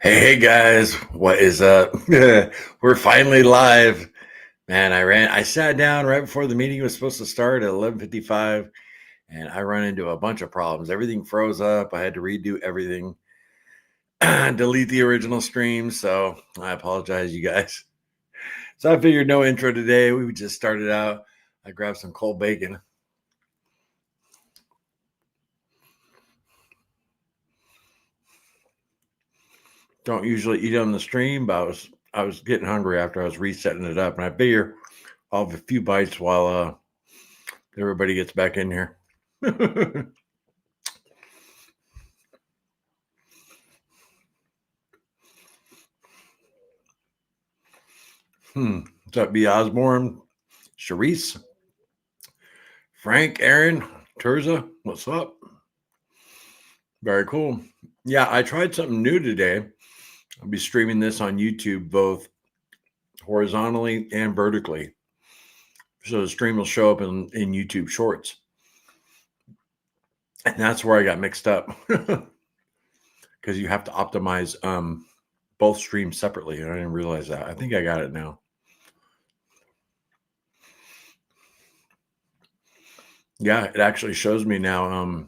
Hey guys, what is up? We're finally live. Man, I sat down right before the meeting was supposed to start at 11:55 and I run into a bunch of problems. Everything froze up. I had to redo everything, delete the original stream, so I apologize you guys. So I figured no intro today. We would just start it out. I grabbed some cold bacon. Don't usually eat on the stream, but I was getting hungry after I was resetting it up, and I figure I'll have a few bites while everybody gets back in here. What's up, B. Osborne, Sharice, Frank, Aaron, Terza? What's up? Very cool. Yeah, I tried something new today. I'll be streaming this on YouTube, both horizontally and vertically. So the stream will show up in YouTube Shorts. And that's where I got mixed up because you have to optimize both streams separately. And I didn't realize that. I think I got it now. Yeah, it actually shows me now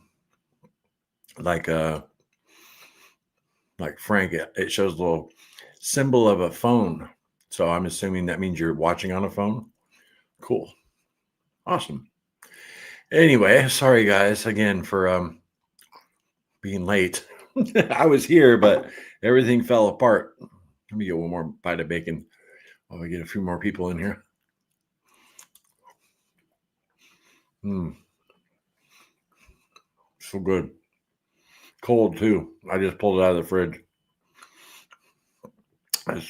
like Frank, it shows a little symbol of a phone. So I'm assuming that means you're watching on a phone. Cool. Awesome. Anyway, sorry guys again for being late. I was here, but everything fell apart. Let me get one more bite of bacon while we get a few more people in here. So good. Cold too. I just pulled it out of the fridge.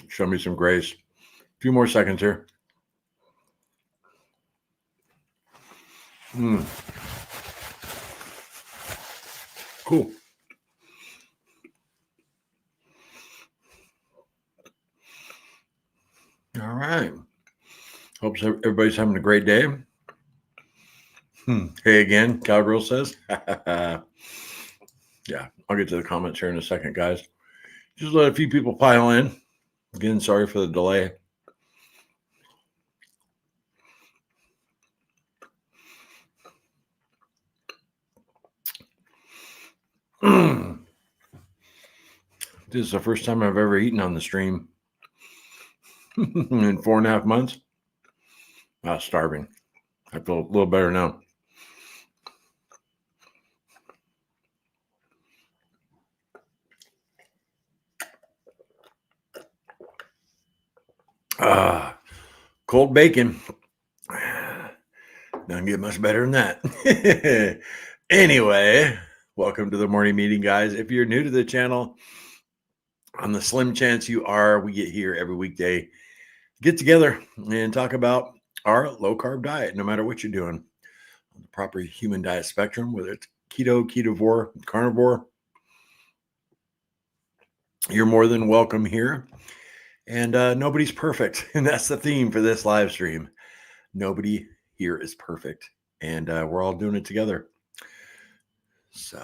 Show me some grace. A few more seconds here. Cool. All right. Hope everybody's having a great day. Hey again, Cowgirl says. Yeah, I'll get to the comments here in a second, guys. Just let a few people pile in. Again, sorry for the delay. This is the first time I've ever eaten on the stream in 4.5 months. I was starving. I feel a little better now. Cold bacon. Doesn't get much better than that. Anyway, welcome to the morning meeting, guys. If you're new to the channel, on the slim chance you are, we get here every weekday, get together and talk about our low carb diet, no matter what you're doing on the proper human diet spectrum, whether it's keto, ketovore, carnivore. You're more than welcome here. And nobody's perfect. And that's the theme for this live stream. Nobody here is perfect. And we're all doing it together. So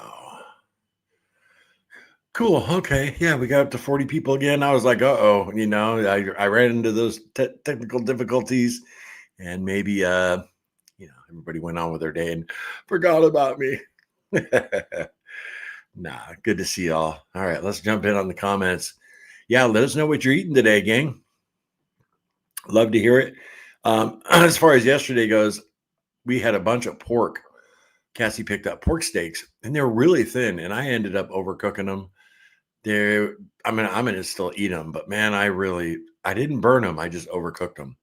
cool. Okay. Yeah, we got up to 40 people again. I was like, uh-oh, I ran into those technical difficulties and maybe, everybody went on with their day and forgot about me. Nah, good to see y'all. All right, let's jump in on the comments. Yeah, let us know what you're eating today, gang. Love to hear it. As far as yesterday goes, we had a bunch of pork. Cassie picked up pork steaks, and they're really thin, and I ended up overcooking them. I'm gonna still eat them, but man, I didn't burn them. I just overcooked them.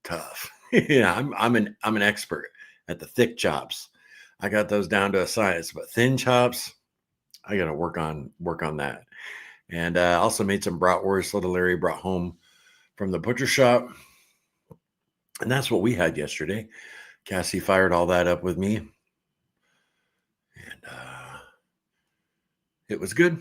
Tough. Yeah, I'm an expert at the thick chops. I got those down to a science, but thin chops, I got to work on that. And also made some bratwurst little Larry brought home from the butcher shop. And that's what we had yesterday. Cassie fired all that up with me. And it was good.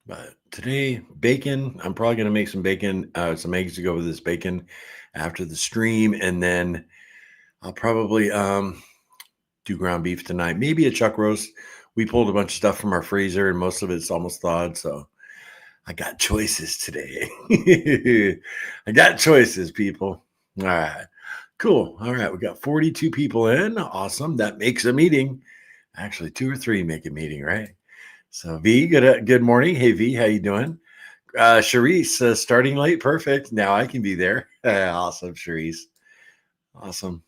But today, bacon. I'm probably going to make some bacon, some eggs to go with this bacon after the stream. And then I'll probably do ground beef tonight. Maybe a chuck roast we pulled a bunch of stuff from our freezer, and most of it's almost thawed. So I got choices today. I got choices, people. All right. Cool. All right. We got 42 people in. Awesome. That makes a meeting. Actually, 2 or 3 make a meeting, right? So V, good morning. Hey V, how you doing? Charisse, starting late. Perfect. Now I can be there. Awesome, Charisse. Awesome.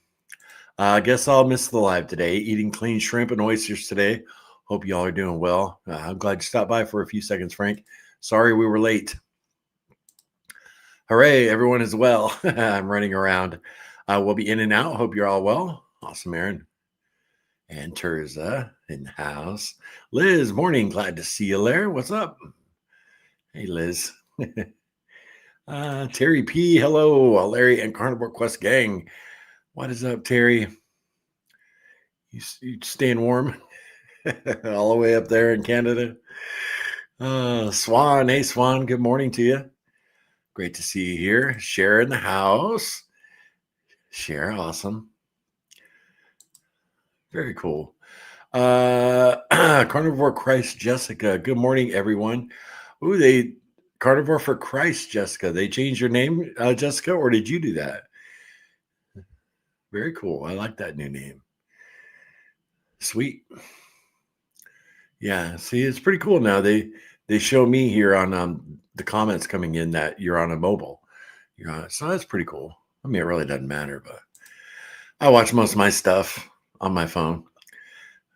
I guess I'll miss the live today. Eating clean shrimp and oysters today. Hope y'all are doing well. I'm glad you stopped by for a few seconds, Frank. Sorry we were late. Hooray, everyone is well. I'm running around. We'll be in and out. Hope you're all well. Awesome, Aaron. And Terza in the house. Liz, morning. Glad to see you there. What's up? Hey, Liz. Terry P, hello. Larry and Carnivore Quest gang. What is up, Terry? You staying warm all the way up there in Canada? Swan, hey, Swan. Good morning to you. Great to see you here. Share in the house. Share, awesome. Very cool. Carnivore Christ Jessica. Good morning, everyone. Ooh, Carnivore for Christ, Jessica. They changed your name, Jessica, or did you do that? Very cool. I like that new name. Sweet. Yeah. See, it's pretty cool now. They show me here on the comments coming in that you're on a mobile. You're on it. So that's pretty cool. I mean, it really doesn't matter, but I watch most of my stuff on my phone.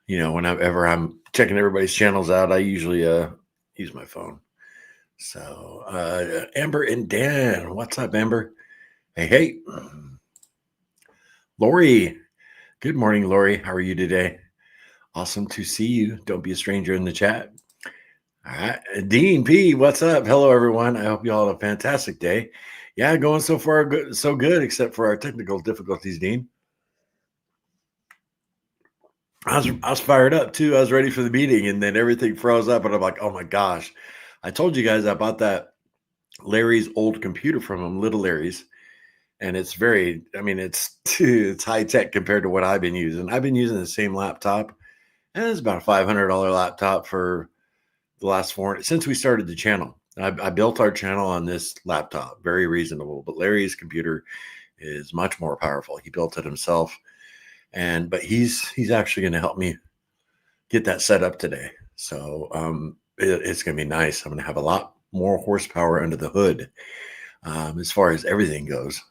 You know, whenever I'm checking everybody's channels out, I usually use my phone. So Amber and Dan, what's up, Amber? Hey. Lori. Good morning, Lori. How are you today? Awesome to see you. Don't be a stranger in the chat. All right. Dean P, what's up? Hello, everyone. I hope you all have a fantastic day. Yeah, going so far good, so good, except for our technical difficulties, Dean. I was fired up too. I was ready for the meeting, and then everything froze up, and I'm like, oh my gosh. I told you guys I bought that Larry's old computer from him, Little Larry's. And it's it's high tech compared to what I've been using. I've been using the same laptop, and it's about a $500 laptop for the last since we started the channel. I built our channel on this laptop, very reasonable. But Larry's computer is much more powerful. He built it himself, but he's actually going to help me get that set up today. So it's going to be nice. I'm going to have a lot more horsepower under the hood as far as everything goes.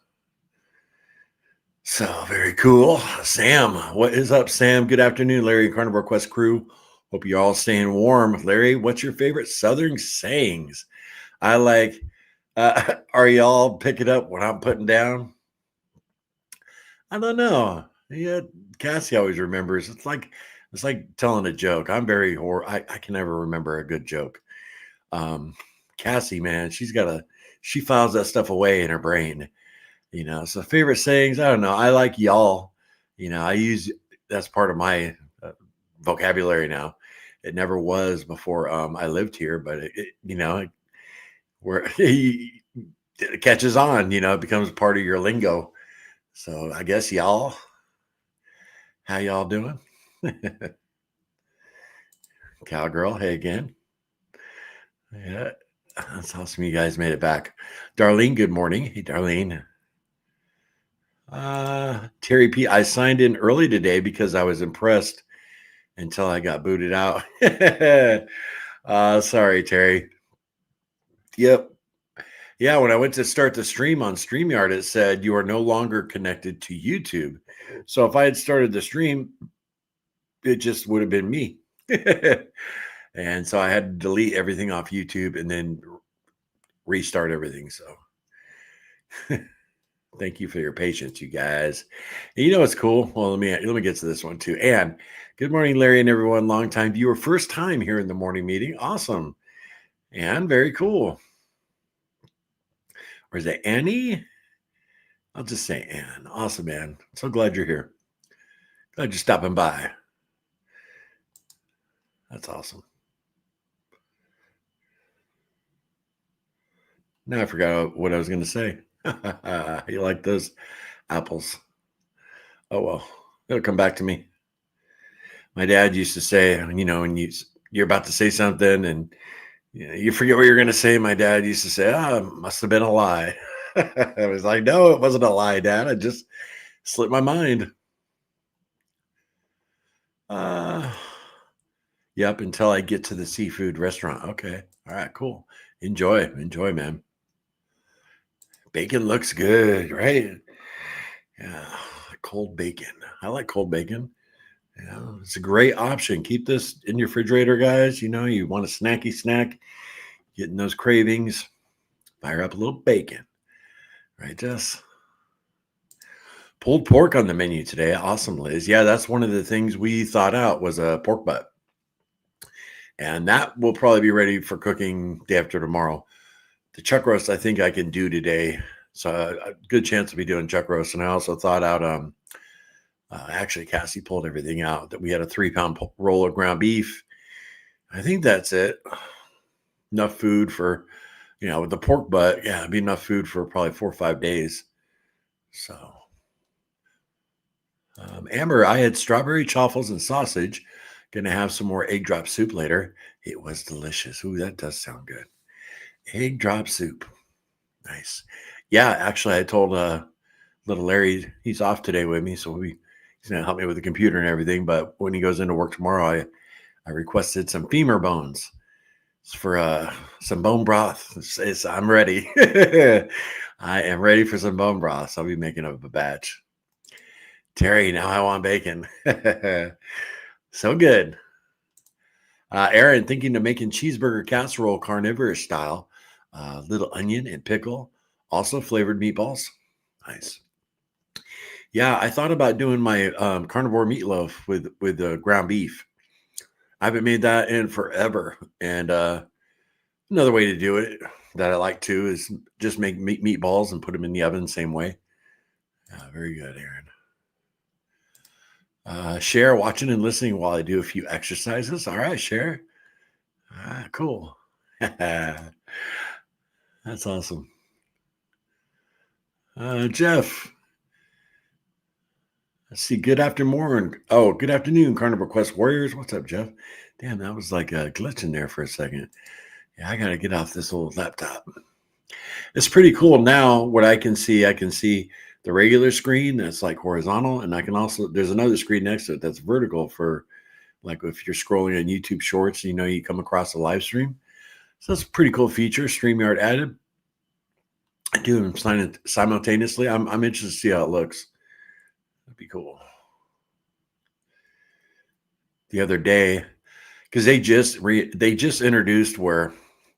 So very cool. Sam, what is up, Sam? Good afternoon, Larry, Carnivore Quest crew. Hope you're all staying warm. Larry, what's your favorite Southern sayings? I like, are y'all picking up what I'm putting down? I don't know. Yeah, Cassie always remembers. It's like telling a joke. I'm very I can never remember a good joke. Cassie, man, she files that stuff away in her brain. You know, so favorite sayings, I don't know. I like y'all. You know, that's part of my vocabulary now. It never was before I lived here, but it catches on, it becomes part of your lingo. So I guess y'all, how y'all doing? Cowgirl, hey again. Yeah, that's awesome. You guys made it back. Darlene, good morning. Hey, Darlene. Terry P, I signed in early today because I was impressed until I got booted out. Sorry, Terry. Yep. Yeah, when I went to start the stream on StreamYard, it said you are no longer connected to YouTube. So if I had started the stream, it just would have been me. And so I had to delete everything off YouTube and then restart everything. So thank you for your patience, you guys. And you know what's cool? Well, let me get to this one too. And good morning, Larry and everyone. Long time viewer, first time here in the morning meeting. Awesome. And very cool. Or is it Annie? I'll just say Ann. Awesome, man. So glad you're here. Glad you're stopping by. That's awesome. Now I forgot what I was going to say. You like those apples? Oh, well, it'll come back to me. My dad used to say, when you're about to say something and you forget what you're going to say. My dad used to say, must have been a lie. I was like, no, it wasn't a lie, Dad. I just slipped my mind. Uh, yep, until I get to the seafood restaurant. Okay. All right, cool. Enjoy, man. Bacon looks good, right? Yeah, cold bacon. I like cold bacon. Yeah, it's a great option. Keep this in your refrigerator, guys. You want a snacky snack, getting those cravings. Fire up a little bacon, right, Jess? Pulled pork on the menu today. Awesome, Liz. Yeah, that's one of the things we thought out was a pork butt. And that will probably be ready for cooking day after tomorrow. The chuck roast, I think I can do today. So a good chance to be doing chuck roast. And I also thought out, actually, Cassie pulled everything out. That we had a 3-pound roll of ground beef. I think that's it. Enough food for, with the pork butt. Yeah, it'd be enough food for probably 4 or 5 days. So, Amber, I had strawberry chaffles and sausage. Gonna have some more egg drop soup later. It was delicious. Ooh, that does sound good. Egg drop soup. Nice. Yeah, actually, I told little Larry he's off today with me, so he's gonna help me with the computer and everything. But when he goes into work tomorrow, I requested some femur bones for some bone broth. I'm ready. I am ready for some bone broth. So I'll be making up a batch. Terry, now I want bacon. So good. Aaron, thinking of making cheeseburger casserole carnivore style. Little onion and pickle. Also flavored meatballs. Nice. Yeah, I thought about doing my carnivore meatloaf with ground beef. I haven't made that in forever. And another way to do it that I like too is just make meatballs and put them in the oven same way. Very good, Aaron. Share watching and listening while I do a few exercises. All right, share. Cool. That's awesome. Jeff, let's see. Good afternoon. Oh, good afternoon, Carnivore Quest Warriors. What's up, Jeff? Damn, that was like a glitch in there for a second. Yeah, I got to get off this old laptop. It's pretty cool now. What I can see the regular screen that's like horizontal, and I can also, there's another screen next to it that's vertical for like if you're scrolling on YouTube Shorts, you come across a live stream. So that's a pretty cool feature. StreamYard added. I do them simultaneously. I'm interested to see how it looks. That'd be cool. The other day, because they just introduced where it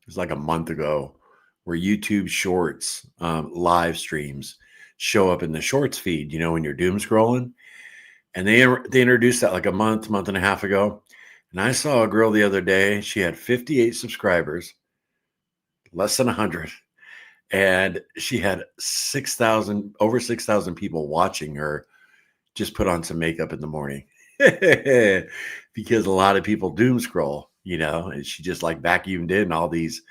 was like a month ago, where YouTube Shorts live streams show up in the Shorts feed. When you're doom scrolling, and they introduced that like a month and a half ago. And I saw a girl the other day. She had 58 subscribers, less than 100. And she had over 6,000 people watching her just put on some makeup in the morning. Because a lot of people doom scroll, and she just like vacuumed in all these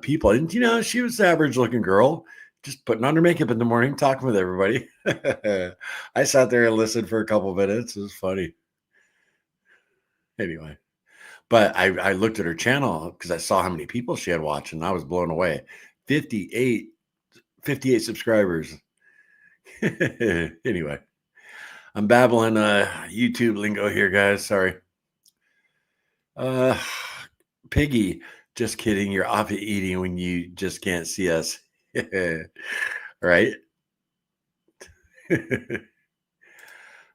people. And, she was the average looking girl, just putting on her makeup in the morning, talking with everybody. I sat there and listened for a couple of minutes. It was funny. Anyway, but I looked at her channel because I saw how many people she had watching. And I was blown away. 58 subscribers. Anyway, I'm babbling YouTube lingo here, guys. Sorry. Piggy, just kidding. You're off eating when you just can't see us. Right?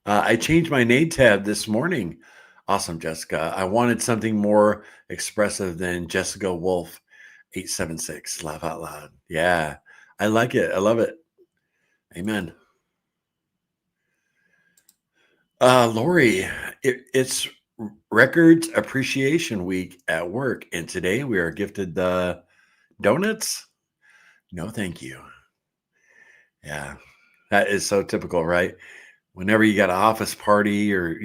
I changed my name tab this morning. Awesome, Jessica. I wanted something more expressive than Jessica Wolf 876. Laugh out loud. Yeah, I like it. I love it. Amen. Lori, it's Records Appreciation Week at work, and today we are gifted the donuts. No, thank you. Yeah, that is so typical, right? Whenever you got an office party or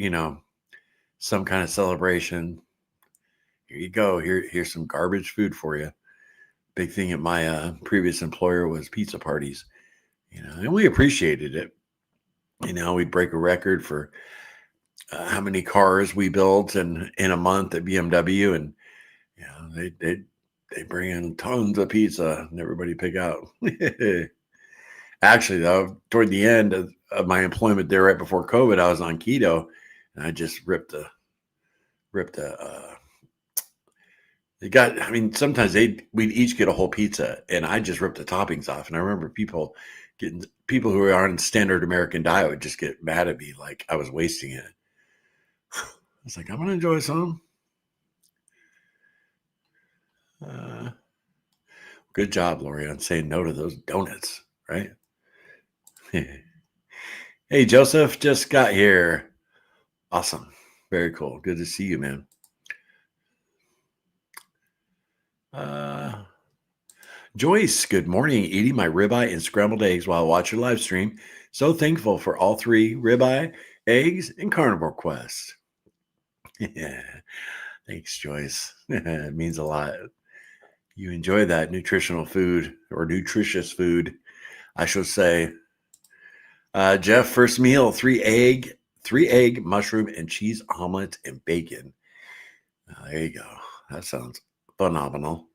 some kind of celebration, here you go. Here's some garbage food for you. Big thing at my previous employer was pizza parties, and we appreciated it. We'd break a record for how many cars we built in a month at BMW, and they bring in tons of pizza and everybody pick out. Actually, though, toward the end of my employment there, right before COVID, I was on keto, and I just ripped a. They got. I mean, sometimes we'd each get a whole pizza, and I just ripped the toppings off. And I remember people who are on standard American diet would just get mad at me, like I was wasting it. I was like, I'm gonna enjoy some. Good job, Lori, on saying no to those donuts, right? Hey, Joseph just got here. Awesome. Very cool. Good to see you, man. Joyce, good morning. Eating my ribeye and scrambled eggs while I watch your live stream. So thankful for all three ribeye, eggs, and carnivore quest. Yeah. Thanks, Joyce. It means a lot. You enjoy that nutritional food, or nutritious food, I should say. Jeff, first meal, three egg, mushroom, and cheese omelet and bacon. There you go. That sounds phenomenal.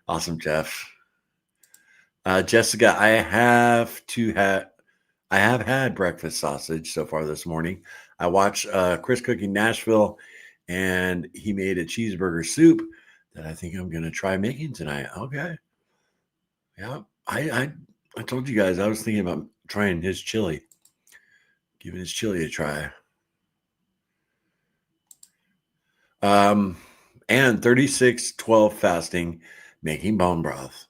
Awesome, Jeff. Jessica, I have had breakfast sausage so far this morning. I watched Chris cooking Nashville, and he made a cheeseburger soup that I think I'm going to try making tonight. Okay. Yeah. I told you guys I was thinking about trying his chili, giving his chili a try. And 36-12 fasting, making bone broth.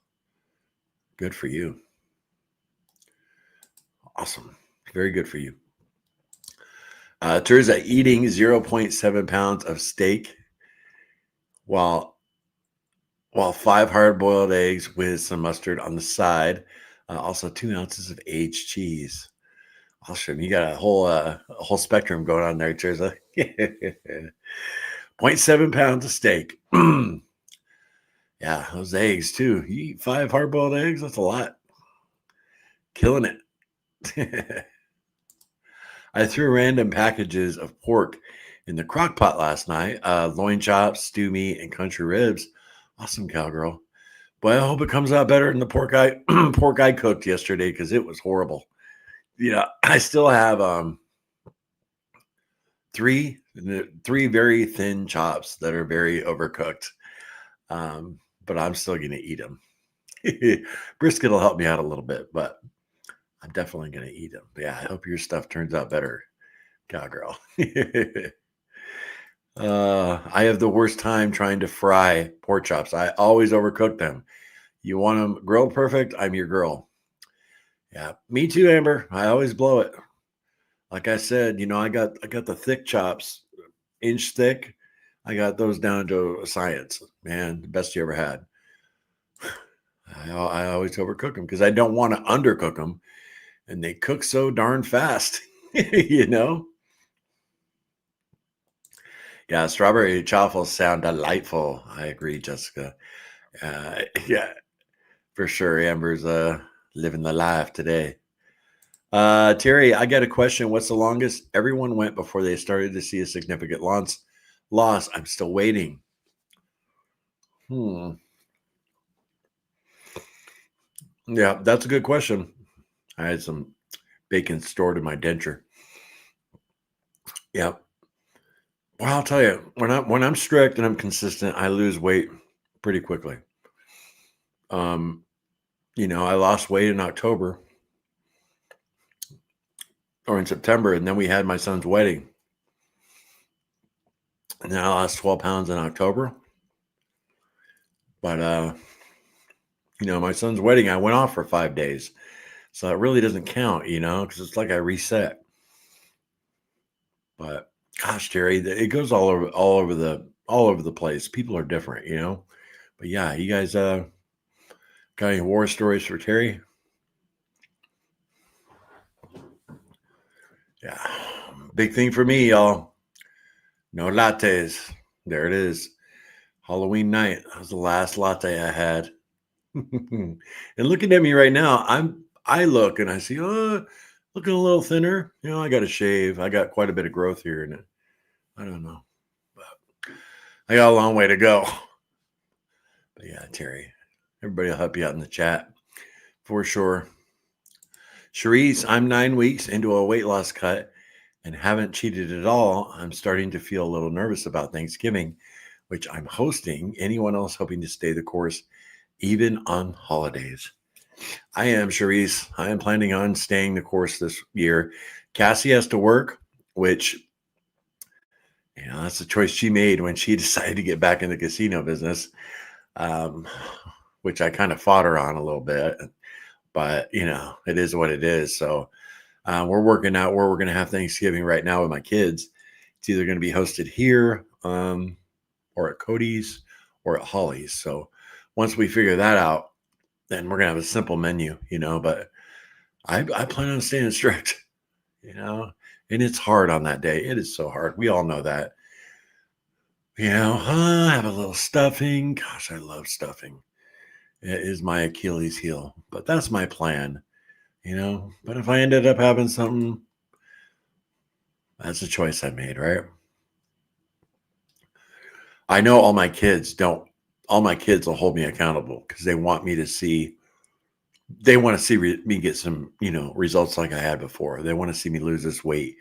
Good for you. Awesome. Very good for you. Teresa eating 0.7 pounds of steak while 5 hard-boiled eggs with some mustard on the side. Also 2 ounces of aged cheese. Awesome. You got a whole spectrum going on there, Teresa. 0.7 pounds of steak. Yeah, those eggs too. You eat 5 hard-boiled eggs, that's a lot. Killing it. I threw random packages of pork in the crock pot last night. Loin chops, stew meat, and country ribs. Awesome, cowgirl. Boy, I hope it comes out better than the pork I cooked yesterday, because it was horrible. I still have three very thin chops that are very overcooked. But I'm still going to eat them. Brisket will help me out a little bit, but I'm definitely going to eat them. Yeah, I hope your stuff turns out better, cowgirl. I have the worst time trying to fry pork chops. I always overcook them. You want them grilled perfect? I'm your girl. Yeah, me too, Amber. I always blow it. Like I said, I got the thick chops, inch thick. I got those down to a science. Man, the best you ever had. I always overcook them because I don't want to undercook them, and they cook so darn fast. Yeah, strawberry chaffles sound delightful. I agree, Jessica. Yeah, for sure. Amber's living the life today. Terry, I got a question. What's the longest everyone went before they started to see a significant loss? I'm still waiting. Yeah, that's a good question. I had some bacon stored in my denture. Yeah. Well, I'll tell you, when I'm strict and I'm consistent, I lose weight pretty quickly. I lost weight in October or in September, and then we had my son's wedding. And then I lost 12 pounds in October. But my son's wedding, I went off for 5 days. So it really doesn't count, because it's like I reset. But gosh, Terry, it goes all over the place. People are different, But yeah, you guys got any war stories for Terry? Yeah. Big thing for me, y'all. No lattes. There it is. Halloween night. That was the last latte I had. And looking at me right now, I look and I see, looking a little thinner. I got to shave. I got quite a bit of growth here in it. I don't know. But I got a long way to go. But yeah, Terry, everybody will help you out in the chat for sure. Charisse, I'm 9 weeks into a weight loss cut and haven't cheated at all. I'm starting to feel a little nervous about Thanksgiving, which I'm hosting. Anyone else hoping to stay the course, even on holidays? I am, Charisse. I am planning on staying the course this year. Cassie has to work, which, that's the choice she made when she decided to get back in the casino business, which I kind of fought her on a little bit. But, it is what it is. So we're working out where we're going to have Thanksgiving right now with my kids. It's either going to be hosted here or at Cody's or at Holly's. So once we figure that out, then we're going to have a simple menu, but I plan on staying strict, and it's hard on that day. It is so hard. We all know that. I have a little stuffing. Gosh, I love stuffing. It is my Achilles heel, but that's my plan, but if I ended up having something, that's a choice I made, right? I know all my kids will hold me accountable because they want me to see, me get some, results like I had before. They want to see me lose this weight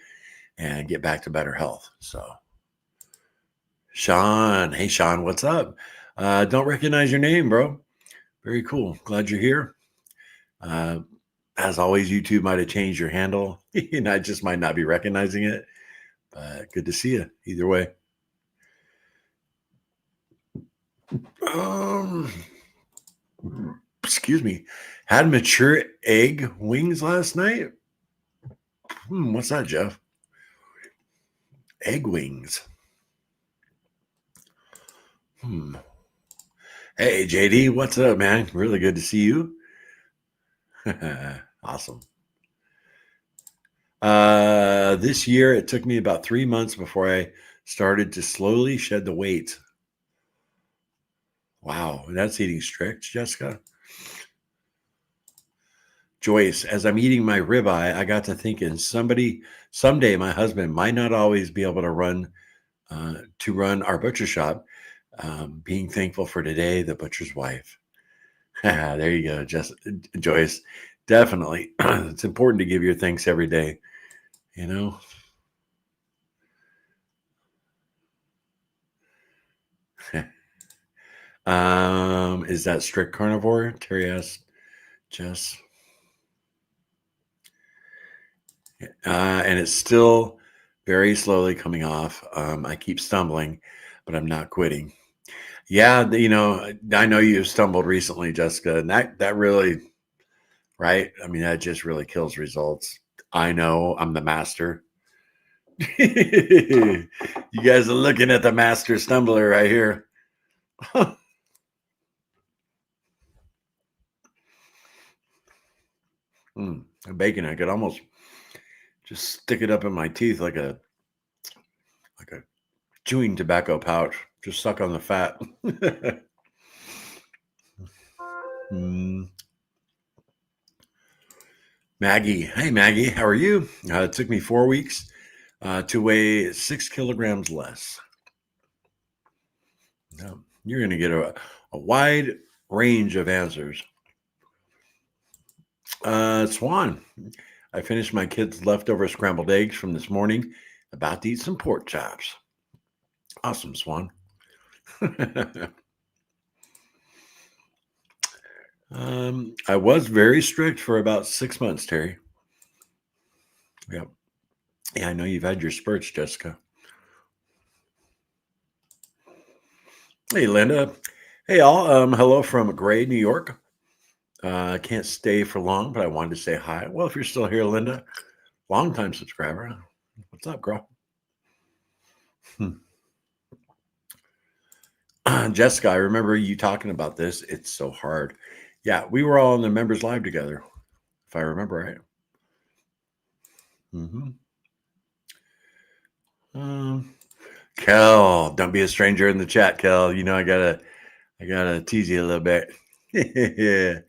and get back to better health. So Sean, hey Sean, what's up? Don't recognize your name, bro. Very cool. Glad you're here. As always, YouTube might have changed your handle. I just might not be recognizing it, but good to see you either way. Excuse me. Had mature egg wings last night. What's that, Jeff? Egg wings. Hey, JD, what's up, man? Really good to see you. Awesome. This year, it took me about 3 months before I started to slowly shed the weight. Wow, that's eating strict, Jessica. Joyce, as I'm eating my ribeye, I got to thinking someday my husband might not always be able to run our butcher shop. Being thankful for today, the butcher's wife. There you go, Joyce. Definitely. It's important to give your thanks every day, Is that strict carnivore? Terry asked Jess. And it's still very slowly coming off. I keep stumbling, but I'm not quitting. Yeah, I know you've stumbled recently, Jessica, and that really, right? I mean, that just really kills results. I know I'm the master. You guys are looking at the master stumbler right here. Bacon, I could almost just stick it up in my teeth like a chewing tobacco pouch. Just suck on the fat. Maggie, hey Maggie, how are you? It took me 4 weeks to weigh 6 kilograms less. No, you're going to get a wide range of answers. Swan, I finished my kids' leftover scrambled eggs from this morning. About to eat some pork chops. Awesome, Swan. I was very strict for about 6 months, Terry. Yep. Yeah, I know you've had your spurts, Jessica. Hey, Linda. Hey, all. Hello from Gray, New York. I can't stay for long, but I wanted to say hi. Well, if you're still here, Linda, longtime subscriber. What's up, girl? Jessica, I remember you talking about this. It's so hard. Yeah, we were all in the members live together, if I remember right. Kel, don't be a stranger in the chat, Kel. I gotta tease you a little bit. Yeah.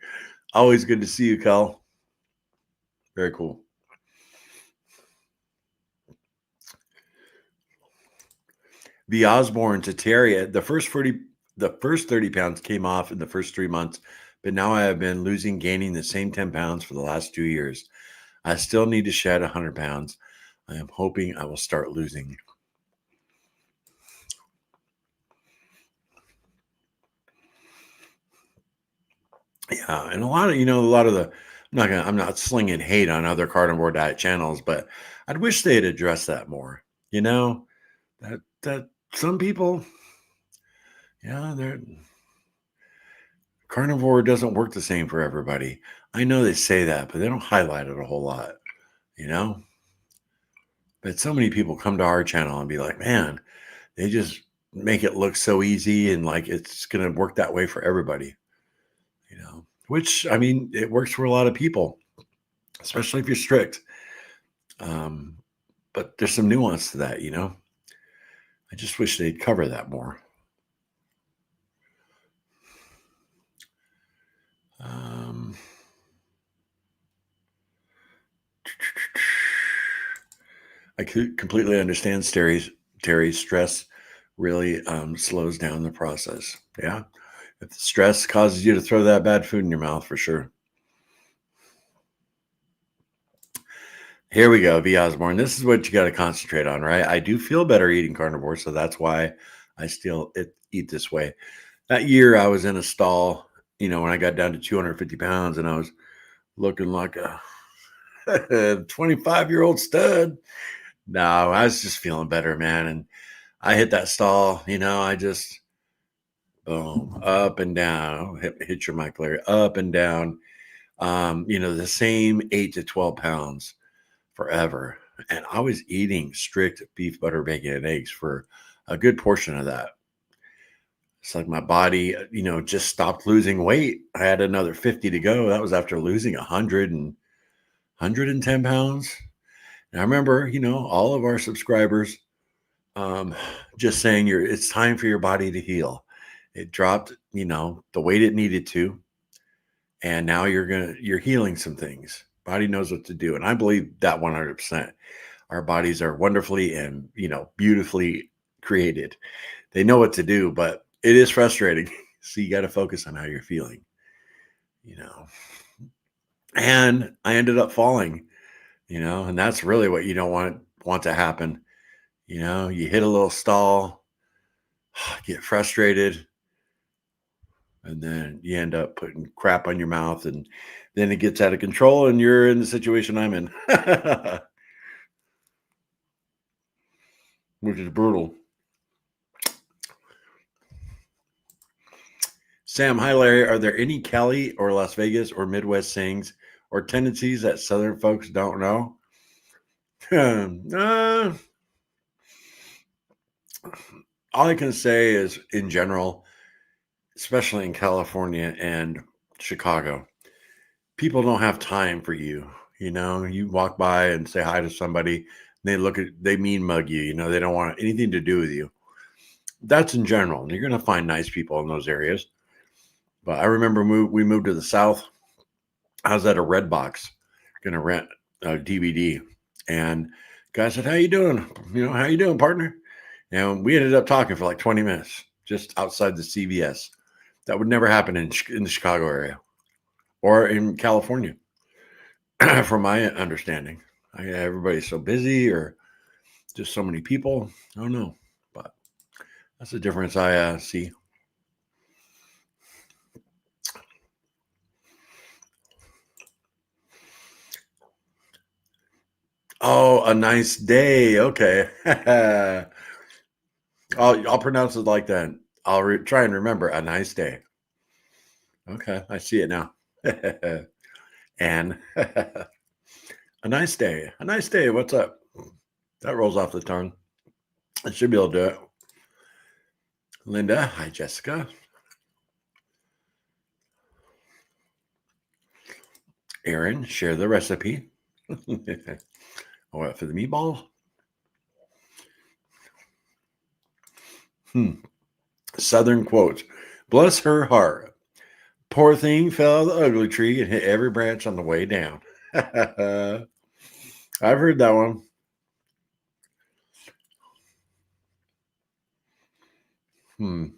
Always good to see you, Kel. Very cool. The Osborne to Terry, the first 30 pounds came off in the first 3 months, but now I have been gaining the same 10 pounds for the last 2 years. I still need to shed 100 pounds. I am hoping I will start losing. Yeah, and a lot of the I'm not slinging hate on other carnivore diet channels, but I'd wish they'd address that more. That some people, they're carnivore doesn't work the same for everybody. I know they say that, but they don't highlight it a whole lot, you know? But so many people come to our channel and be like, man, they just make it look so easy and like it's going to work that way for everybody, which I mean, it works for a lot of people, especially if you're strict. But there's some nuance to that, I just wish they'd cover that more. I could completely understand Terry's stress really slows down the process. Yeah. If the stress causes you to throw that bad food in your mouth, for sure. Here we go, V. Osborne. This is what you got to concentrate on, right? I do feel better eating carnivore, so that's why I still eat this way. That year I was in a stall, when I got down to 250 pounds and I was looking like a 25-year-old stud. No, I was just feeling better, man. And I hit that stall, I just boom, up and down, hit your mic, Larry, up and down, the same 8 to 12 pounds forever. And I was eating strict beef, butter, bacon, and eggs for a good portion of that. It's like my body, just stopped losing weight. I had another 50 to go. That was after losing 110 pounds. And I remember, all of our subscribers just saying it's time for your body to heal. It dropped, the weight it needed to. And now you're healing some things. Body knows what to do. And I believe that 100%. Our bodies are wonderfully and, beautifully created. They know what to do, but it is frustrating. So you got to focus on how you're feeling, and I ended up falling, and that's really what you don't want to happen. You hit a little stall, get frustrated, and then you end up putting crap on your mouth, and then it gets out of control and you're in the situation I'm in, which is brutal. Sam, hi Larry. Are there any Cali or Las Vegas or Midwest sayings or tendencies that Southern folks don't know? All I can say is, in general, especially in California and Chicago, people don't have time for you. You walk by and say hi to somebody, and they mean mug you. They don't want anything to do with you. That's in general. You're going to find nice people in those areas. But I remember we moved to the South. I was at a Red Box, going to rent a DVD, and guy said, "How you doing? How you doing, partner?" And we ended up talking for like 20 minutes just outside the CVS. That would never happen in the Chicago area or in California, from my understanding. Everybody's so busy, or just so many people. I don't know, but that's the difference I see. Oh, a nice day. Okay. I'll pronounce it like that. I'll try and remember a nice day. Okay, I see it now. And a nice day. A nice day. What's up? That rolls off the tongue. I should be able to do it. Linda. Hi, Jessica. Aaron, share the recipe. What, for the meatballs? Southern quotes. Bless her heart. Poor thing fell out of the ugly tree and hit every branch on the way down. I've heard that one. Ingrid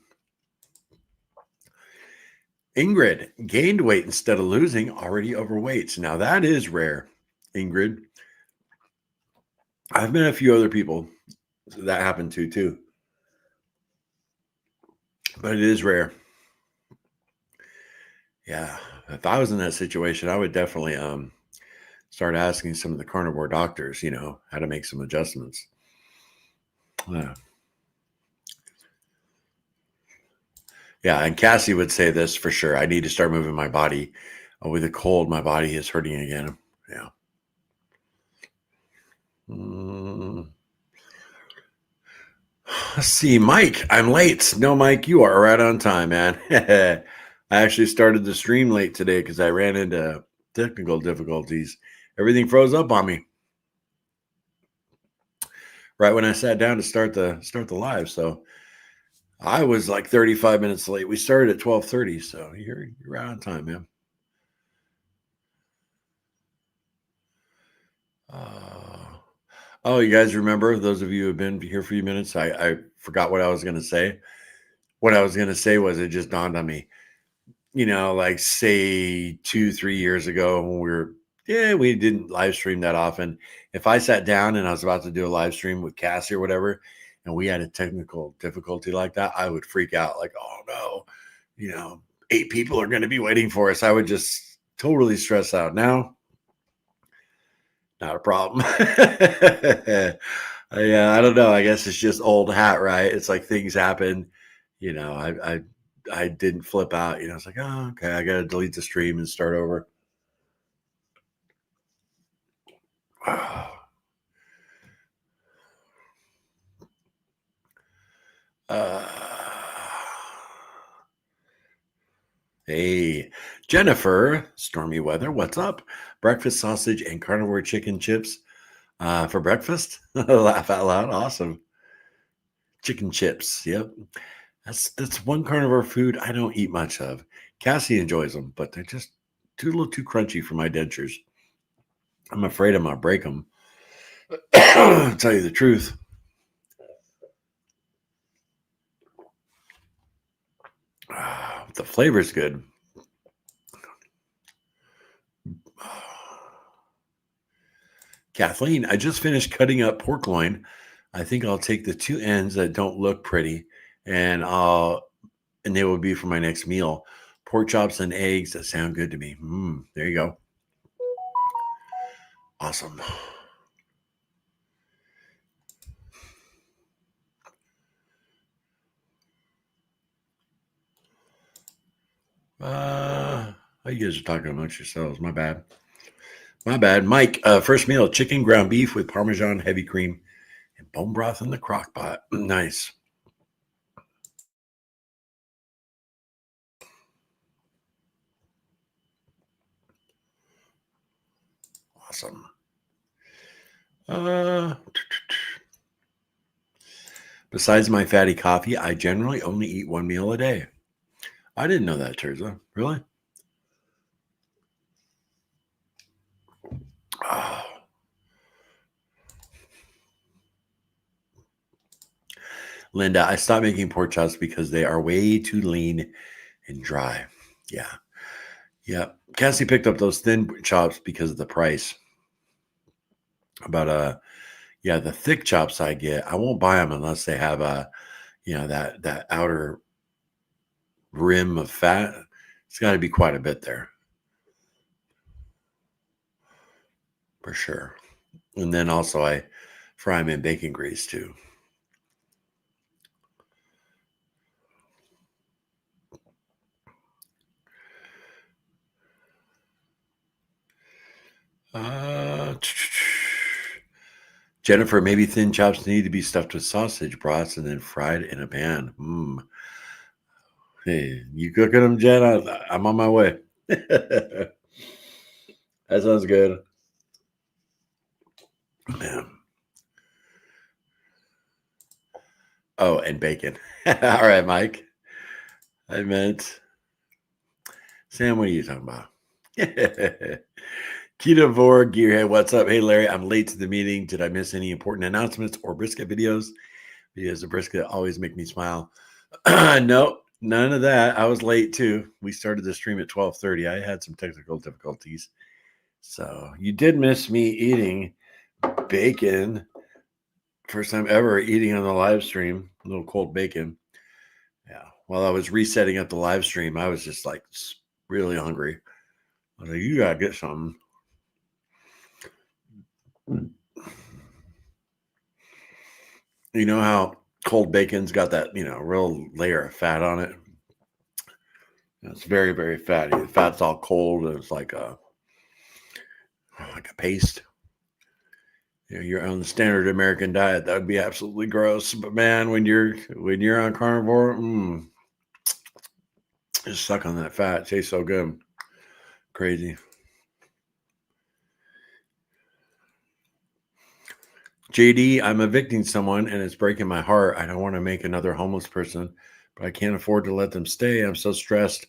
gained weight instead of losing, already overweight. Now that is rare, Ingrid. I've met a few other people that happened to too, but it is rare. Yeah, if I was in that situation, I would definitely start asking some of the carnivore doctors, how to make some adjustments. Yeah, and Cassie would say this for sure. I need to start moving my body. With the cold, my body is hurting again. Yeah. Let's see, Mike. I'm late. No, Mike, you are right on time, man. I actually started the stream late today because I ran into technical difficulties. Everything froze up on me right when I sat down to start the live. So I was like 35 minutes late. We started at 12:30, so you're right on time, man. Oh, you guys remember, those of you who have been here for a few minutes, I forgot what I was going to say. What I was going to say was, it just dawned on me, like say 2-3 years ago when we didn't live stream that often. If I sat down and I was about to do a live stream with Cassie or whatever, and we had a technical difficulty like that, I would freak out like, oh no, 8 people are going to be waiting for us. I would just totally stress out. Now, not a problem. Yeah, I don't know. I guess it's just old hat, right? It's like things happen. I didn't flip out. It's like, oh, okay, I got to delete the stream and start over. Hey, Jennifer, stormy weather. What's up? Breakfast sausage and carnivore chicken chips for breakfast. Laugh out loud. Awesome. Chicken chips. Yep. That's one carnivore food I don't eat much of. Cassie enjoys them, but they're just a little too crunchy for my dentures. I'm afraid I'm gonna break them. Tell you the truth. The flavor's good. Kathleen, I just finished cutting up pork loin. I think I'll take the 2 ends that don't look pretty, and they will be for my next meal. Pork chops and eggs. That sound good to me. There you go. Awesome. You guys are talking amongst yourselves. My bad. Mike, first meal, chicken ground beef with Parmesan heavy cream and bone broth in the crock pot. Nice. Awesome. Besides my fatty coffee, I generally only eat 1 meal a day. I didn't know that, Terza. Really? Oh. Linda, I stopped making pork chops because they are way too lean and dry. Yeah. Yeah. Cassie picked up those thin chops because of the price. But the thick chops I get, I won't buy them unless they have that outer rim of fat. It's got to be quite a bit there. For sure. And then also I fry them in bacon grease too. Jennifer, maybe thin chops need to be stuffed with sausage broths and then fried in a pan. Hey, you cooking them, Jen? I'm on my way. That sounds good. Man. Oh, and bacon. All right, Mike. I meant Sam. What are you talking about? Carnivore Gearhead, what's up? Hey, Larry, I'm late to the meeting. Did I miss any important announcements or brisket videos? Videos of brisket always make me smile. Nope, none of that. I was late too. We started the stream at 12:30. I had some technical difficulties. So you did miss me eating bacon. First time ever eating on the live stream. A little cold bacon. Yeah. While I was resetting up the live stream, I was just like really hungry. I was like, you gotta get something. You know how cold bacon's got that, real layer of fat on it? It's very, very fatty. The fat's all cold and it's like a paste. You're on the standard American diet, that would be absolutely gross. But man, when you're on carnivore, just suck on that fat. It tastes so good. Crazy. JD, I'm evicting someone and it's breaking my heart. I don't want to make another homeless person, but I can't afford to let them stay. I'm so stressed.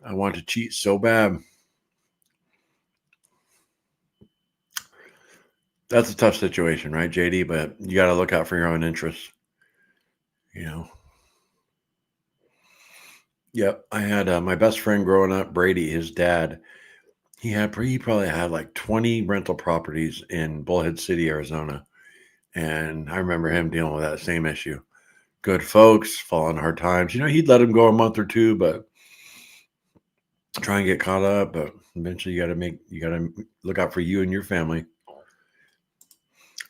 I want to cheat so bad. That's a tough situation, right, JD? But you got to look out for your own interests. Yep. I had my best friend growing up, Brady, his dad. He probably had like 20 rental properties in Bullhead City, Arizona. And I remember him dealing with that same issue. Good folks, falling hard times. He'd let him go a month or two, but try and get caught up. But eventually you got to look out for you and your family.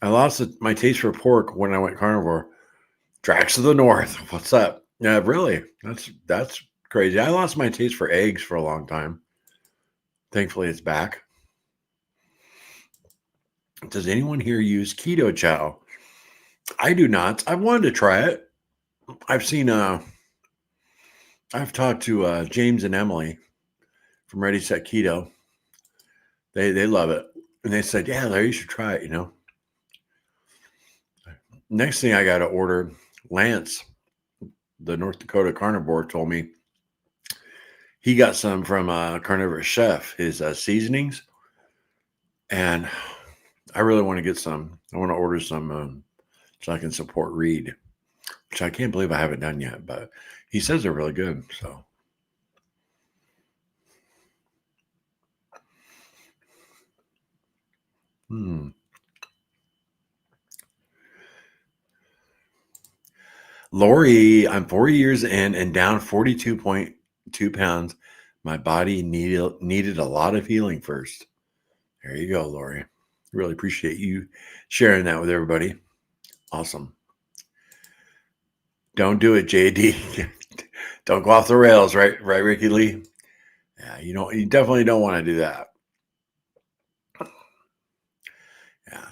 I lost my taste for pork when I went carnivore. Drax of the North. What's up? Yeah, really? That's crazy. I lost my taste for eggs for a long time. Thankfully, it's back. Does anyone here use keto chow? I do not. I wanted to try it. I've seen. I've talked to James and Emily from Ready Set Keto. They love it, and they said, "Yeah, Larry, you should try it." Next thing I got to order, Lance, the North Dakota carnivore, told me he got some from Carnivore Chef, his seasonings, and I really want to get some. I want to order some so I can support Reed, which I can't believe I haven't done yet, but he says they're really good. So, Lori, I'm 4 years in and down 42.2 pounds. My body needed a lot of healing first. There you go, Lori. Really appreciate you sharing that with everybody. Awesome. Don't do it, JD. Don't go off the rails, right, Ricky Lee? Yeah, you definitely don't want to do that. Yeah.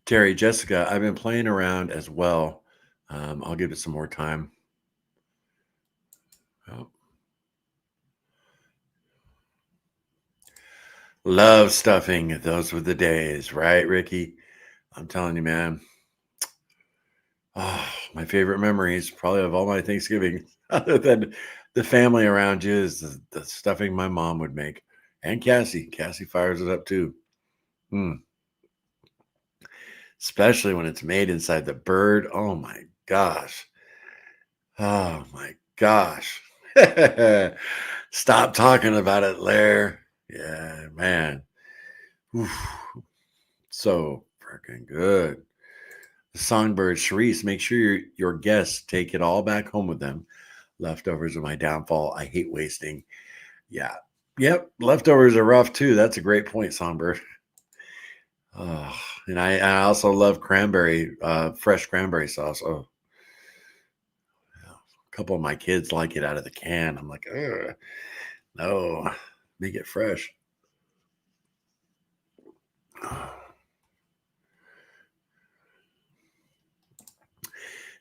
Terry, Jessica, I've been playing around as well. I'll give it some more time. Oh. Love stuffing. Those were the days, right, Ricky? I'm telling you, man. Oh, my favorite memories, probably of all my Thanksgiving, other than the family around you, is the stuffing my mom would make. And Cassie. Cassie fires it up too. Especially when it's made inside the bird. Oh my gosh. Oh my gosh. Stop talking about it, Lair. Yeah, man. Oof. So freaking good. The songbird Sharice, make sure your guests take it all back home with them. Leftovers are my downfall. I hate wasting. Yeah. Yep. Leftovers are rough too. That's a great point, Songbird. Oh, and I also love fresh cranberry sauce. Oh, a couple of my kids like it out of the can. I'm like, ugh, no, make it fresh.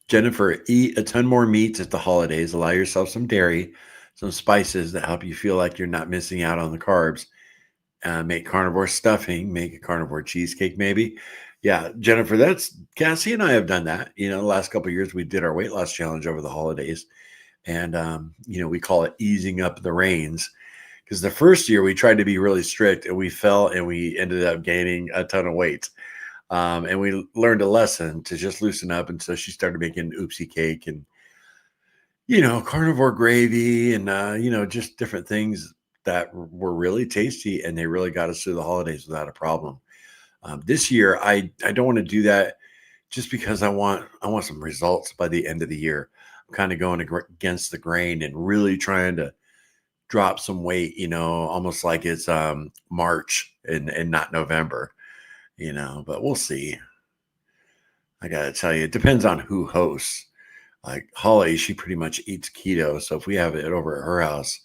Jennifer, eat a ton more meats at the holidays. Allow yourself some dairy, some spices that help you feel like you're not missing out on the carbs. Make carnivore stuffing, make a carnivore cheesecake, maybe. Yeah, Jennifer, that's Cassie and I have done that. The last couple of years we did our weight loss challenge over the holidays. And, we call it easing up the reins. Because the first year we tried to be really strict and we fell and we ended up gaining a ton of weight. And we learned a lesson to just loosen up. And so she started making oopsie cake and, carnivore gravy and, just different things that were really tasty. And they really got us through the holidays without a problem. This year, I don't want to do that just because I want some results by the end of the year. I'm kind of going against the grain and really trying to drop some weight, almost like it's March and not November, but we'll see. I got to tell you, it depends on who hosts. Like Holly, she pretty much eats keto. So if we have it over at her house,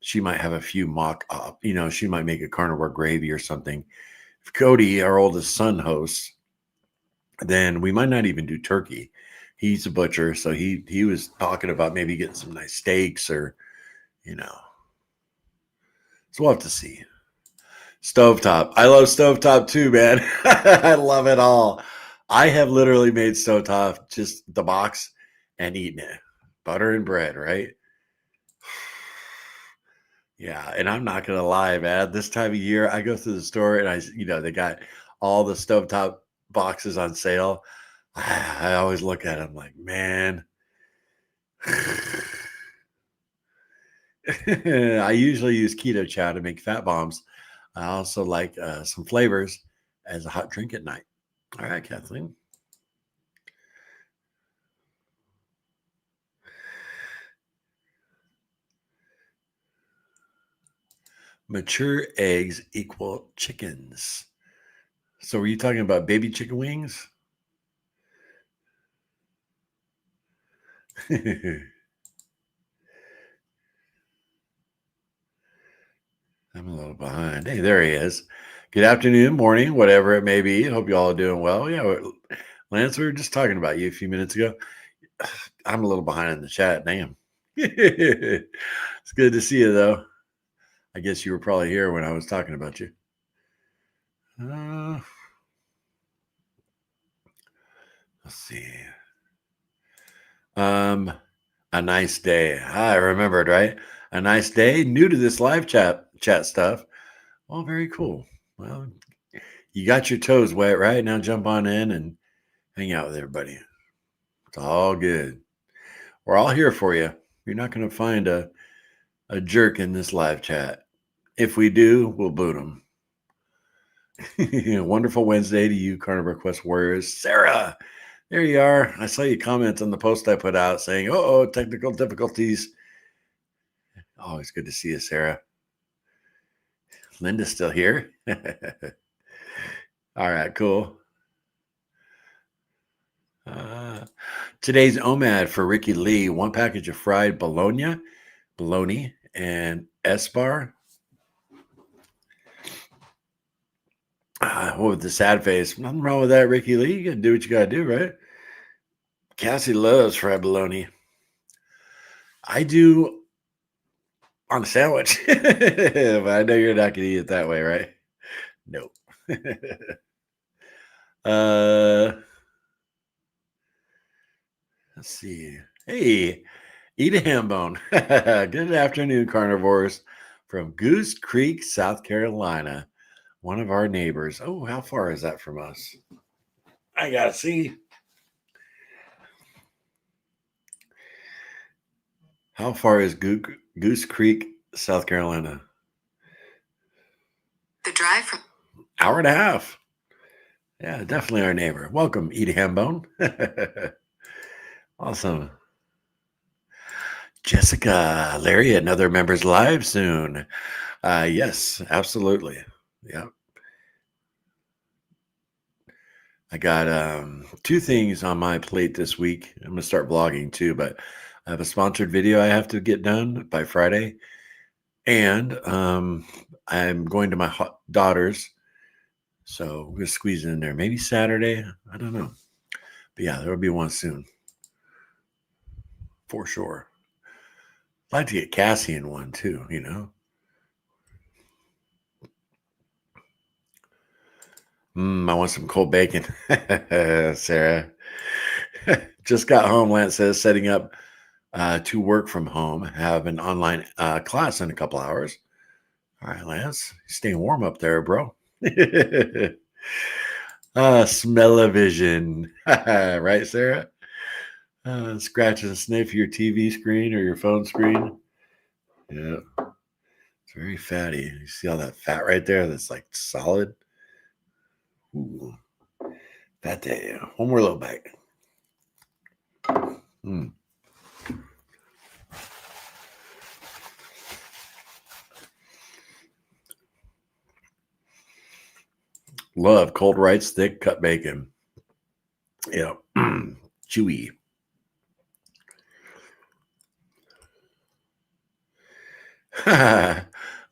she might have a few mock up, she might make a carnivore gravy or something. If Cody, our oldest son, hosts, then we might not even do turkey. He's a butcher. So he was talking about maybe getting some nice steaks or, so we'll have to see. Stovetop. I love stovetop too, man. I love it all. I have literally made stovetop, just the box, and eaten it. Butter and bread, right? Yeah, and I'm not gonna lie, man. This time of year, I go through the store and they got all the stovetop boxes on sale. I always look at them like, man. I usually use keto chow to make fat bombs. I also like some flavors as a hot drink at night. All right, Kathleen. Mature eggs equal chickens. So were you talking about baby chicken wings? I'm a little behind. Hey, there he is. Good afternoon, morning, whatever it may be. Hope you all are doing well. Yeah, Lance, we were just talking about you a few minutes ago. I'm a little behind in the chat. Damn. It's good to see you, though. I guess you were probably here when I was talking about you. Let's see. A nice day. I remembered, right? A nice day. New to this live chat stuff. Oh, very cool. Well, you got your toes wet, right? Now jump on in and hang out with everybody. It's all good. We're all here for you. You're not going to find a jerk in this live chat. If we do, we'll boot them. Wonderful Wednesday to you, Carnivore Quest warriors. Sarah, there you are. I saw you comment on the post I put out saying, oh, technical difficulties. Always good to see you, Sarah. Linda's still here. All right, cool. Today's OMAD for Ricky Lee, 1 package of fried bologna, and S-bar. With the sad face. Nothing wrong with that, Ricky Lee. You got to do what you got to do, right? Cassie loves fried bologna. I do on a sandwich. But I know you're not going to eat it that way, right? Nope. Let's see. Hey, eat a ham bone. Good afternoon, carnivores from Goose Creek, South Carolina. One of our neighbors. Oh, how far is that from us? I got to see. How far is Goose Creek, South Carolina? The drive from hour and a half. Yeah, definitely our neighbor. Welcome, eat a ham bone. Awesome. Jessica, Larry, another member's live soon. Yes, absolutely. Yeah. I got 2 things on my plate this week. I'm going to start vlogging too, but I have a sponsored video I have to get done by Friday. And I'm going to my daughter's. So we're going to squeeze it in there. Maybe Saturday. I don't know. But yeah, there will be one soon. For sure. I'd like to get Cassie in one too, I want some cold bacon. Sarah. Just got home, Lance says, setting up to work from home. Have an online class in a couple hours. All right, Lance. Staying warm up there, bro. Smell-o-vision. Right, Sarah? Scratch and sniff your TV screen or your phone screen. Yeah. It's very fatty. You see all that fat right there that's like solid? Ooh. Fat day. One more little bite. Mm. Love cold rice, thick cut bacon. Yeah. Chewy.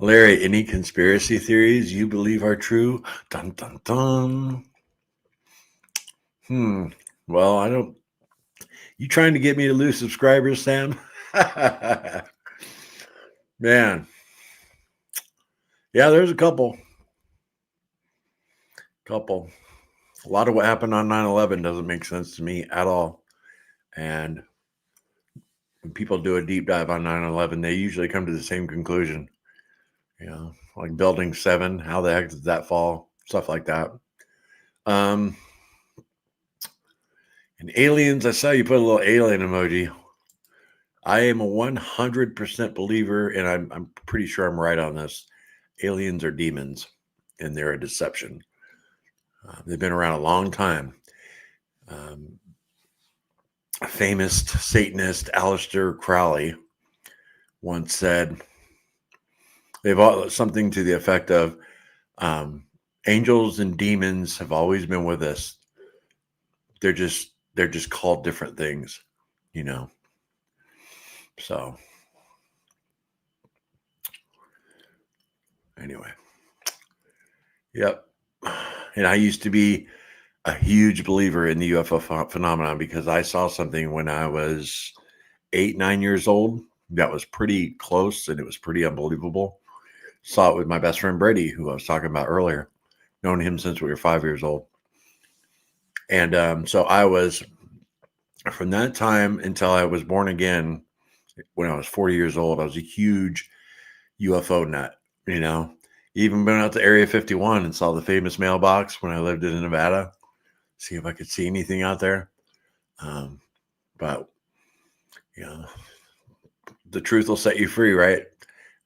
Larry, any conspiracy theories you believe are true? Dun dun dun. Well, I don't. You trying to get me to lose subscribers, Sam? Man. Yeah, there's a couple. Couple. A lot of what happened on 9/11 doesn't make sense to me at all. And when people do a deep dive on 9/11, they usually come to the same conclusion. You know, like Building 7, how the heck did that fall? Stuff like that. And aliens, I saw you put a little alien emoji. I am a 100% believer, and I'm pretty sure I'm right on this. Aliens are demons, and they're a deception. They've been around a long time. A famous Satanist, Aleister Crowley, once said they've all something to the effect of angels and demons have always been with us. They're just called different things, you know. So anyway, yep. And I used to be a huge believer in the UFO phenomenon because I saw something when I was 8-9 years old that was pretty close and it was pretty unbelievable. Saw it with my best friend Brady, who I was talking about earlier. Known him since we were 5 years old. And so I was, from that time until I was born again, when I was 40 years old, I was a huge UFO nut, you know. Even went out to Area 51 and saw the famous mailbox when I lived in Nevada. See if I could see anything out there. But, you know, the truth will set you free, right?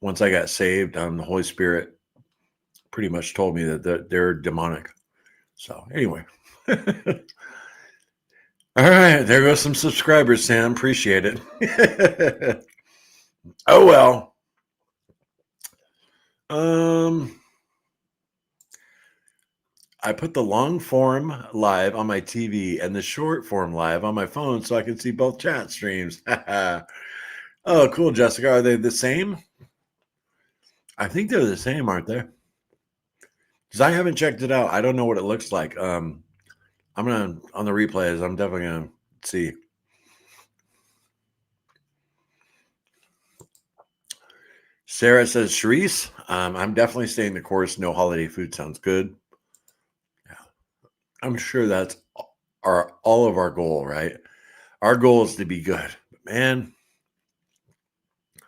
Once I got saved, the Holy Spirit pretty much told me that they're demonic. So anyway. All right, there goes some subscribers, Sam. Appreciate it. Oh well. I put the long form live on my TV and the short form live on my phone so I can see both chat streams. Oh, cool, Jessica. Are they the same? I think they're the same, aren't they? Because I haven't checked it out. I don't know what it looks like. I'm gonna on the replays. I'm definitely gonna see. Sarah says, Sharice, I'm definitely staying the course. No holiday food sounds good. Yeah, I'm sure that's all of our goal, right? Our goal is to be good. But man, I'm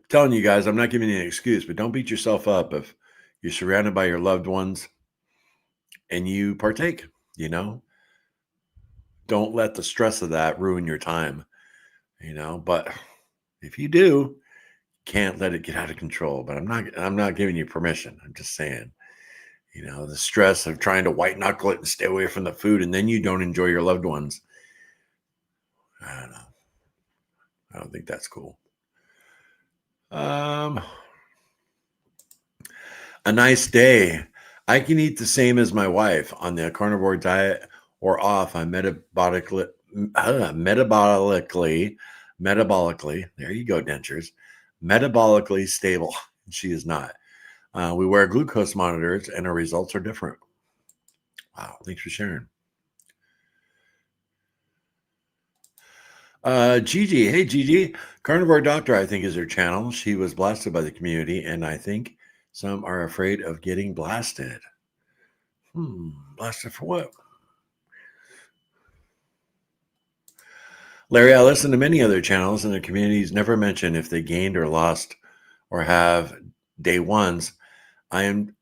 telling you guys, I'm not giving you an excuse, but don't beat yourself up if you're surrounded by your loved ones and you partake, you know? Don't let the stress of that ruin your time, you know? But if you do, can't let it get out of control. But I'm not giving you permission. I'm just saying, you know, the stress of trying to white knuckle it and stay away from the food, and then you don't enjoy your loved ones. I don't know. I don't think that's cool. A nice day. I can eat the same as my wife on the carnivore diet or off. I'm metabolically, there you go, dentures, metabolically stable. She is not. We wear glucose monitors and our results are different. Wow. Thanks for sharing. Gigi. Hey, Gigi. Carnivore Doctor, I think, is her channel. She was blasted by the community, and I think some are afraid of getting blasted. Blasted for what? Larry, I listen to many other channels, and the communities never mention if they gained or lost or have day ones. I am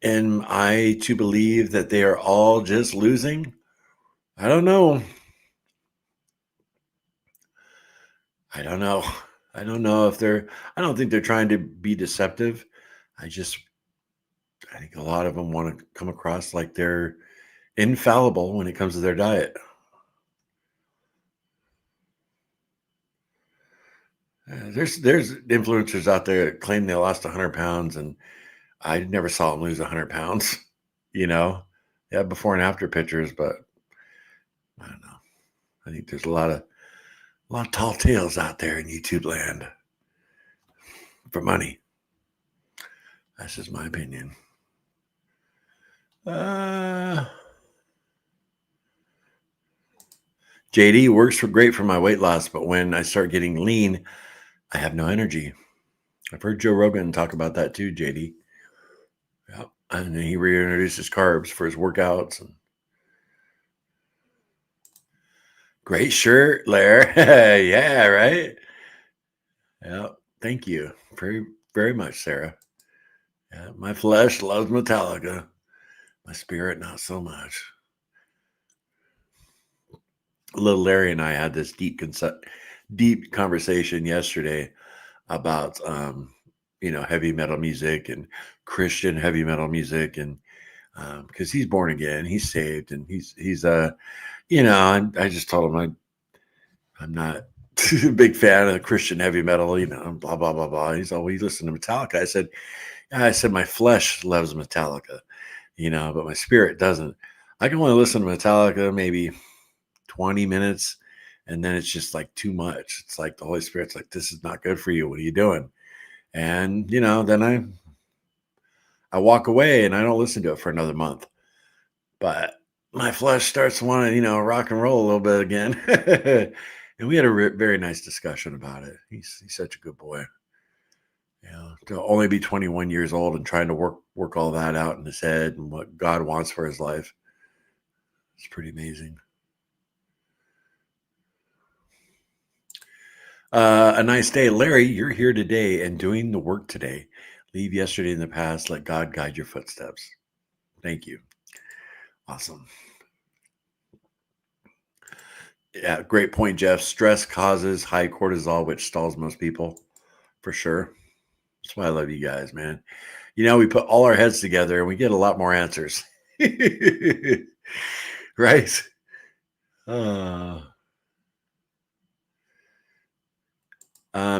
Am I to believe that they are all just losing? I don't know. I don't know. I don't know if I don't think they're trying to be deceptive. I just, I think a lot of them want to come across like they're infallible when it comes to their diet. There's influencers out there that claim they lost 100 pounds, and I never saw them lose 100 pounds. You know, yeah, before and after pictures, but I don't know. I think there's a lot of tall tales out there in YouTube land for money. That's just my opinion. JD works great for my weight loss, but when I start getting lean, I have no energy. I've heard Joe Rogan talk about that too, JD. Yeah. And then he reintroduces carbs for his workouts. And great shirt, Larry. Yeah, right. Yeah. Thank you very, very much, Sarah. Yeah, my flesh loves Metallica. My spirit, not so much. Little Larry and I had this deep conversation yesterday about heavy metal music and Christian heavy metal music, and because he's born again, he's saved, and he's I just told him I'm not a big fan of Christian heavy metal, blah blah blah blah. He's always listening to Metallica. I said my flesh loves Metallica, but my spirit doesn't. I can only listen to Metallica maybe 20 minutes, and then it's just like too much. It's like the Holy Spirit's like, this is not good for you. What are you doing? And then I walk away and I don't listen to it for another month. But my flesh starts wanting, rock and roll a little bit again. And we had a very nice discussion about it. He's such a good boy. To only be 21 years old and trying to work all that out in his head and what God wants for his life. It's pretty amazing. A nice day. Larry, you're here today and doing the work today. Leave yesterday in the past. Let God guide your footsteps. Thank you. Awesome. Yeah, great point, Jeff. Stress causes high cortisol, which stalls most people, for sure. That's why I love you guys, man. We put all our heads together and we get a lot more answers. Right?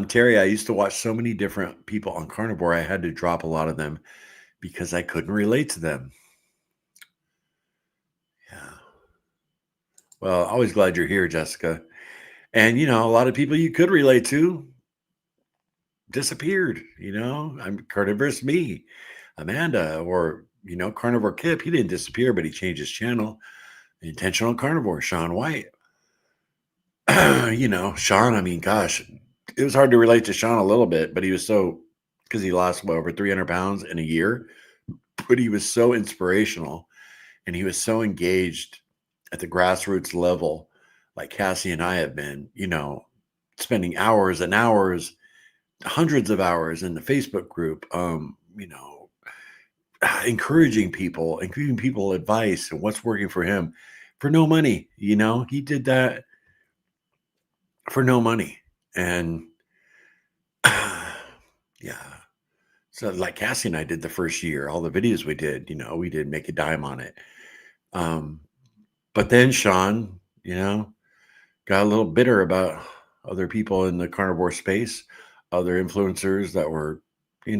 Terry, I used to watch so many different people on carnivore, I had to drop a lot of them because I couldn't relate to them. Yeah. Well, always glad you're here, Jessica. And a lot of people you could relate to disappeared. I'm carnivorous me, Amanda, or carnivore Kip. He didn't disappear, but he changed his channel. Intentional carnivore, Sean White. Sean. I mean, gosh, it was hard to relate to Sean a little bit, but he was because he lost over 300 pounds in a year. But he was so inspirational, and he was so engaged at the grassroots level, like Cassie and I have been. Spending hours and hours, hundreds of hours in the Facebook group, encouraging people and giving people advice and what's working for him for no money. He did that for no money. And yeah. So like Cassie and I did the first year, all the videos we did, we didn't make a dime on it. But then Sean, got a little bitter about other people in the carnivore space, other influencers that were, I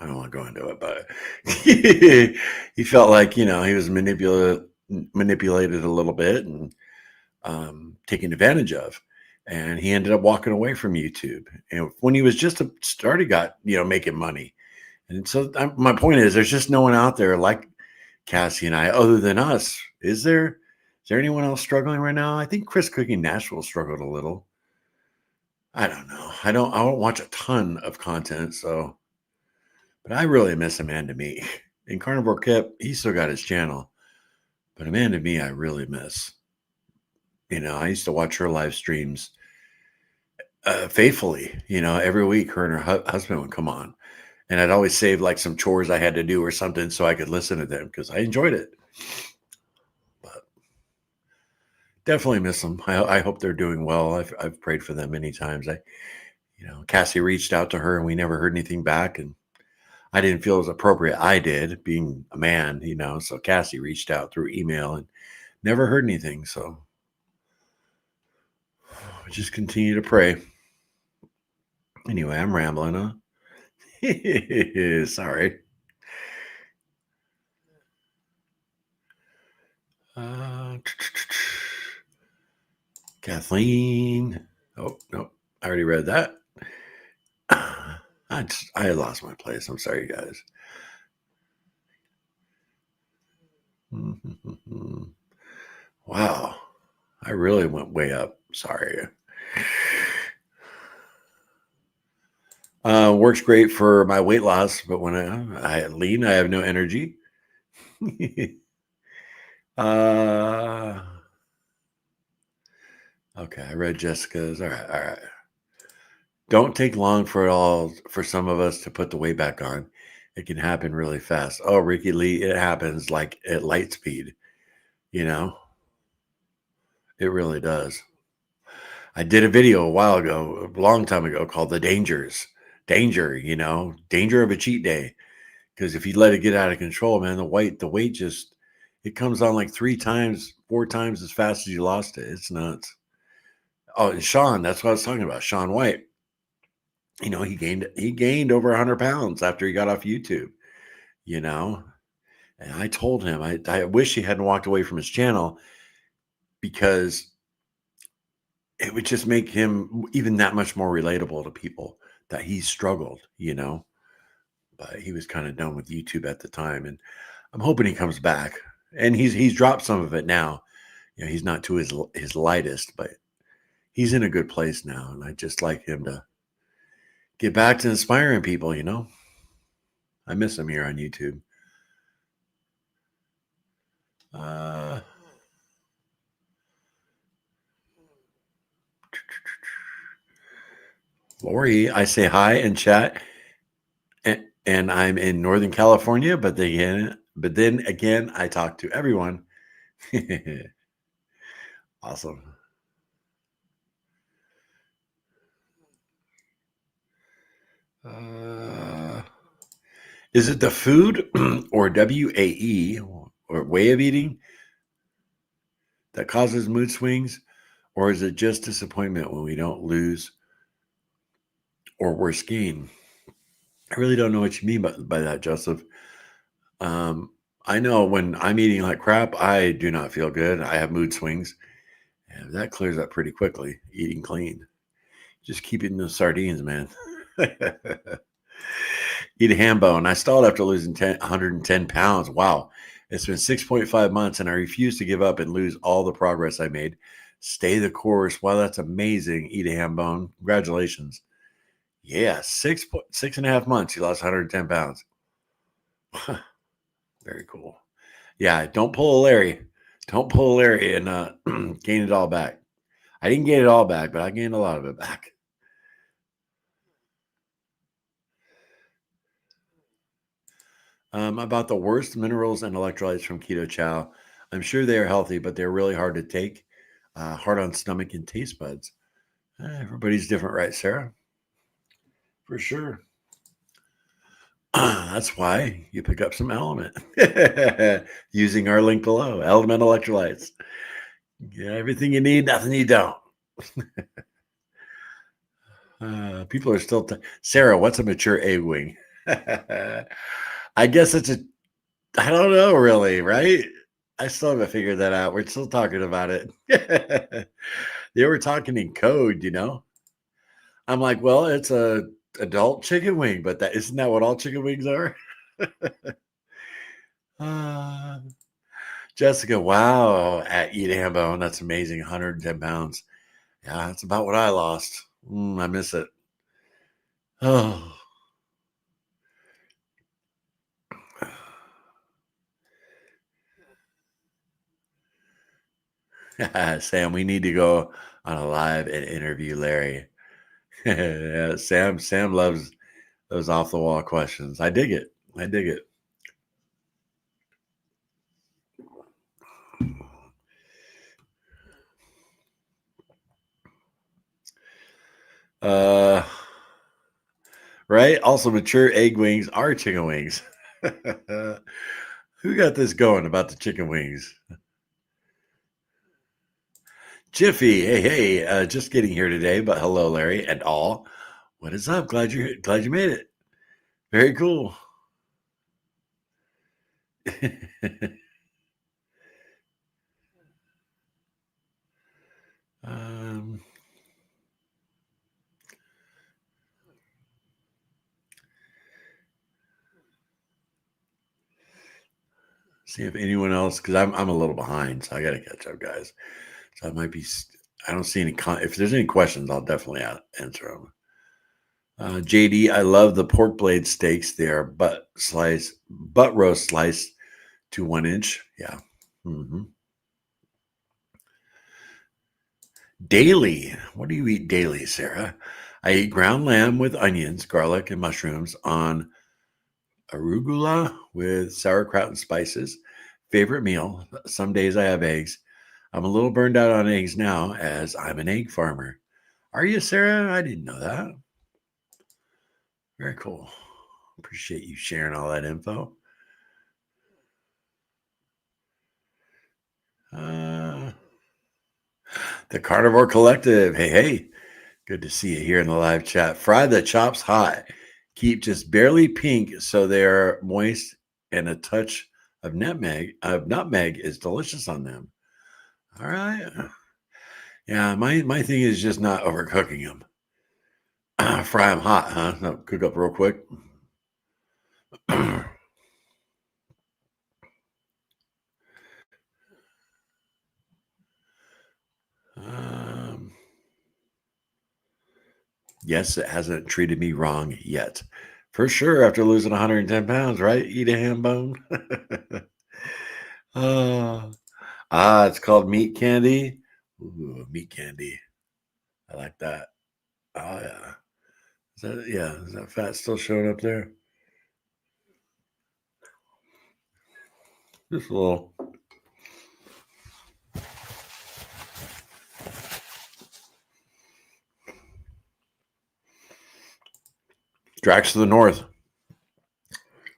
don't want to go into it, but he felt like, he was manipulated a little bit and taken advantage of. And he ended up walking away from YouTube. And when he was just started, got, making money. And so my point is, there's just no one out there like Cassie and I, other than us. Is there anyone else struggling right now? I think Chris Cooking Nashville struggled a little. I don't know. I don't watch a ton of content, so, but I really miss Amanda Me. And Carnivore Kip, he still got his channel. But Amanda Me, I really miss. I used to watch her live streams faithfully. Every week her and her husband would come on. And I'd always save like some chores I had to do or something so I could listen to them because I enjoyed it. But definitely miss them. I hope they're doing well. I've prayed for them many times. Cassie reached out to her and we never heard anything back. And I didn't feel it was appropriate. I did, being a man, so Cassie reached out through email and never heard anything. So just continue to pray. Anyway, I'm rambling, huh? Sorry. Kathleen. Oh, no. I already read that. I lost my place. I'm sorry, guys. Wow. I really went way up. Sorry. Works great for my weight loss, but when I lean, I have no energy. Okay, I read Jessica's. All right. Don't take long for some of us to put the weight back on. It can happen really fast. Oh, Ricky Lee, it happens like at light speed. It really does. I did a video a while ago, a long time ago, called The Dangers. Danger of a cheat day. Because if you let it get out of control, man, the weight just, it comes on like 3 times, 4 times as fast as you lost it. It's nuts. Oh, and Sean, that's what I was talking about. Sean White. He gained over 100 pounds after he got off YouTube, and I told him, I wish he hadn't walked away from his channel because it would just make him even that much more relatable to people that he struggled, but he was kind of done with YouTube at the time. And I'm hoping he comes back, and he's dropped some of it now. He's not to his lightest, but he's in a good place now. And I just like him to get back to inspiring people, I miss him here on YouTube. Lori, I say hi in chat, and I'm in Northern California, but then again, I talk to everyone. Awesome. Is it the food or WAE or way of eating that causes mood swings, or is it just disappointment when we don't lose or worse gain? I really don't know what you mean by that, Joseph. I know when I'm eating like crap, I do not feel good. I have mood swings, and that clears up pretty quickly. Eating clean, just keep eating those sardines, man. Eat a ham bone. I stalled after losing 110 pounds. Wow. It's been 6.5 months, and I refuse to give up and lose all the progress I made. Stay the course. Wow, that's amazing. Eat a ham bone. Congratulations. Yeah, 6.5 months. You lost 110 pounds. Very cool. Yeah, don't pull a Larry. Don't pull a Larry and gain it all back. I didn't gain it all back, but I gained a lot of it back. About the worst minerals and electrolytes from Keto Chow. I'm sure they are healthy, but they're really hard to take, hard on stomach and taste buds. Everybody's different, right, Sarah? For sure. That's why you pick up some Element using our link below. Element Electrolytes. Yeah, everything you need, nothing you don't. People are still. Sarah, what's a mature egg wing? I guess it's a. I don't know, really, right? I still haven't figured that out. We're still talking about it. They were talking in code, I'm like, well, it's a adult chicken wing, but that isn't that what all chicken wings are? uh, Jessica, wow, at Eat Ham Bone, that's amazing. 110 pounds. Yeah, that's about what I lost. I miss it. Oh. Sam, we need to go on a live and interview Larry. Yeah, Sam loves those off the wall questions. I dig it. I dig it. Right. Also, mature egg wings are chicken wings. Who got this going about the chicken wings? Jiffy, hey, just getting here today, but hello, Larry and all. What is up? Glad you made it. Very cool. um, see if anyone else, because I'm a little behind, so I got to catch up, guys. So I might be. I don't see any. If there's any questions, I'll definitely answer them. JD, I love the pork blade steaks. They are butt roast sliced to 1 inch. Yeah. Mm-hmm. Daily. What do you eat daily, Sarah? I eat ground lamb with onions, garlic, and mushrooms on arugula with sauerkraut and spices. Favorite meal. Some days I have eggs. I'm a little burned out on eggs now as I'm an egg farmer. Are you, Sarah? I didn't know that. Very cool. Appreciate you sharing all that info. The Carnivore Collective. Hey. Good to see you here in the live chat. Fry the chops hot. Keep just barely pink so they're moist, and a touch of nutmeg. Nutmeg is delicious on them. All right. Yeah, my thing is just not overcooking them. Fry them hot, huh? No, cook up real quick. Yes, it hasn't treated me wrong yet. For sure, after losing 110 pounds, right? Eat a ham bone. It's called meat candy. Ooh, meat candy. I like that. Oh yeah. Is that fat still showing up there? Just a little. Drax to the north.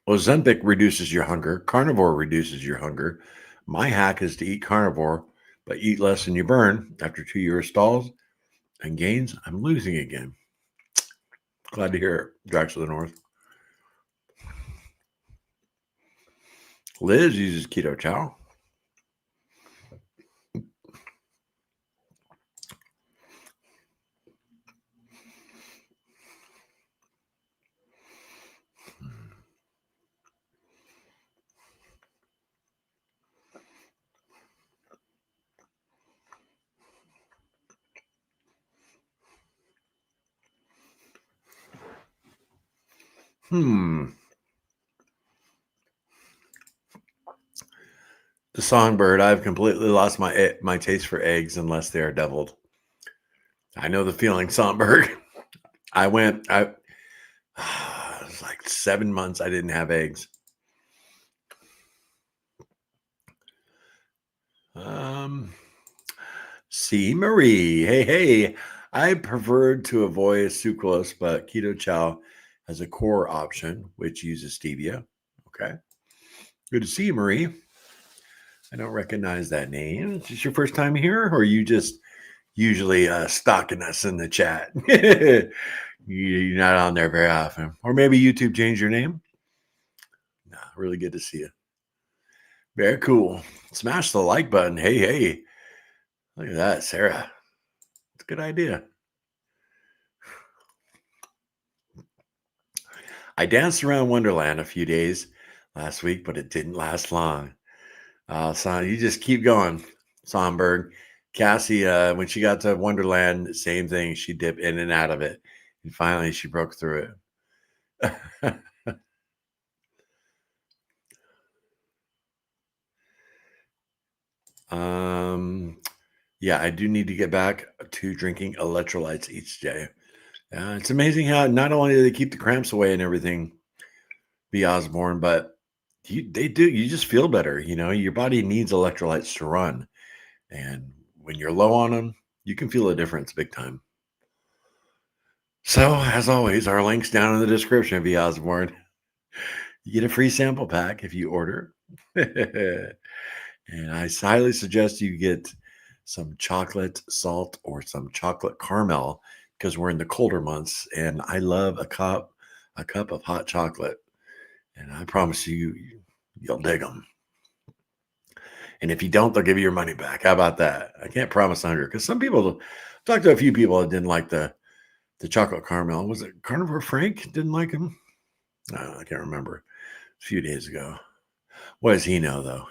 Ozempic reduces your hunger. Carnivore reduces your hunger. My hack is to eat carnivore, but eat less than you burn. After 2 years stalls and gains, I'm losing again. Glad to hear it. Drax to the north. Liz uses keto chow. The songbird. I've completely lost my taste for eggs unless they are deviled. I know the feeling, songbird. I it was like 7 months I didn't have eggs. C. Marie. Hey. I preferred to avoid sucrose, but keto chow has a core option which uses stevia. Okay. Good to see you, Marie. I don't recognize that name. Is this your first time here, or are you just usually stalking us in the chat? You're not on there very often. Or maybe YouTube changed your name? No, really good to see you. Very cool. Smash the like button. Hey. Look at that, Sarah. It's a good idea. I danced around Wonderland a few days last week, but it didn't last long. So you just keep going, Sonberg. Cassie, when she got to Wonderland, same thing. She dipped in and out of it. And finally, she broke through it. Yeah, I do need to get back to drinking electrolytes each day. It's amazing how not only do they keep the cramps away and everything, be Osborne, but they do. You just feel better. Your body needs electrolytes to run, and when you're low on them, you can feel a difference big time. So, as always, our link's down in the description, be Osborne. You get a free sample pack if you order. And I highly suggest you get some chocolate salt or some chocolate caramel because we're in the colder months, and I love a cup of hot chocolate. And I promise you'll dig them. And if you don't, they'll give you your money back. How about that? I can't promise 100 because some people talked to a few people that didn't like the chocolate caramel. Was it Carnivore Frank didn't like him? I can't remember. A few days ago. What does he know though?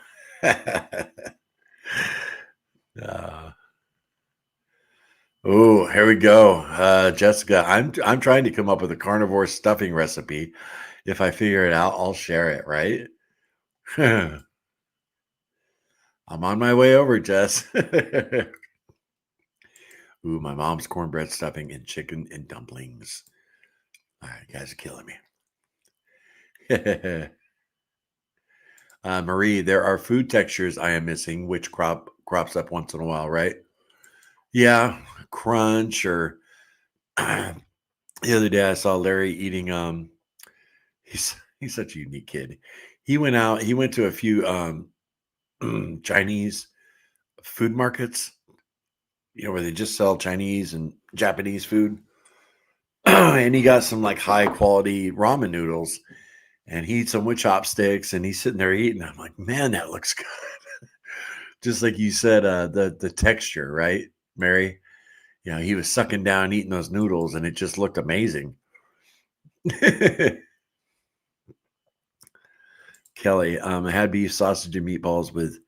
Oh, here we go. Jessica, I'm trying to come up with a carnivore stuffing recipe. If I figure it out, I'll share it, right? I'm on my way over, Jess. Ooh, my mom's cornbread stuffing and chicken and dumplings. All right, you guys are killing me. Marie, there are food textures I am missing, which crops up once in a while, right? Yeah, crunch or the other day I saw Larry eating he's such a unique kid. He went to a few Chinese food markets, where they just sell Chinese and Japanese food. And he got some like high quality ramen noodles and he eats them with chopsticks and he's sitting there eating. I'm like, man, that looks good. Just like you said, the texture, right, Mary? He was sucking down, eating those noodles, and it just looked amazing. Kelly, I had beef sausage and meatballs with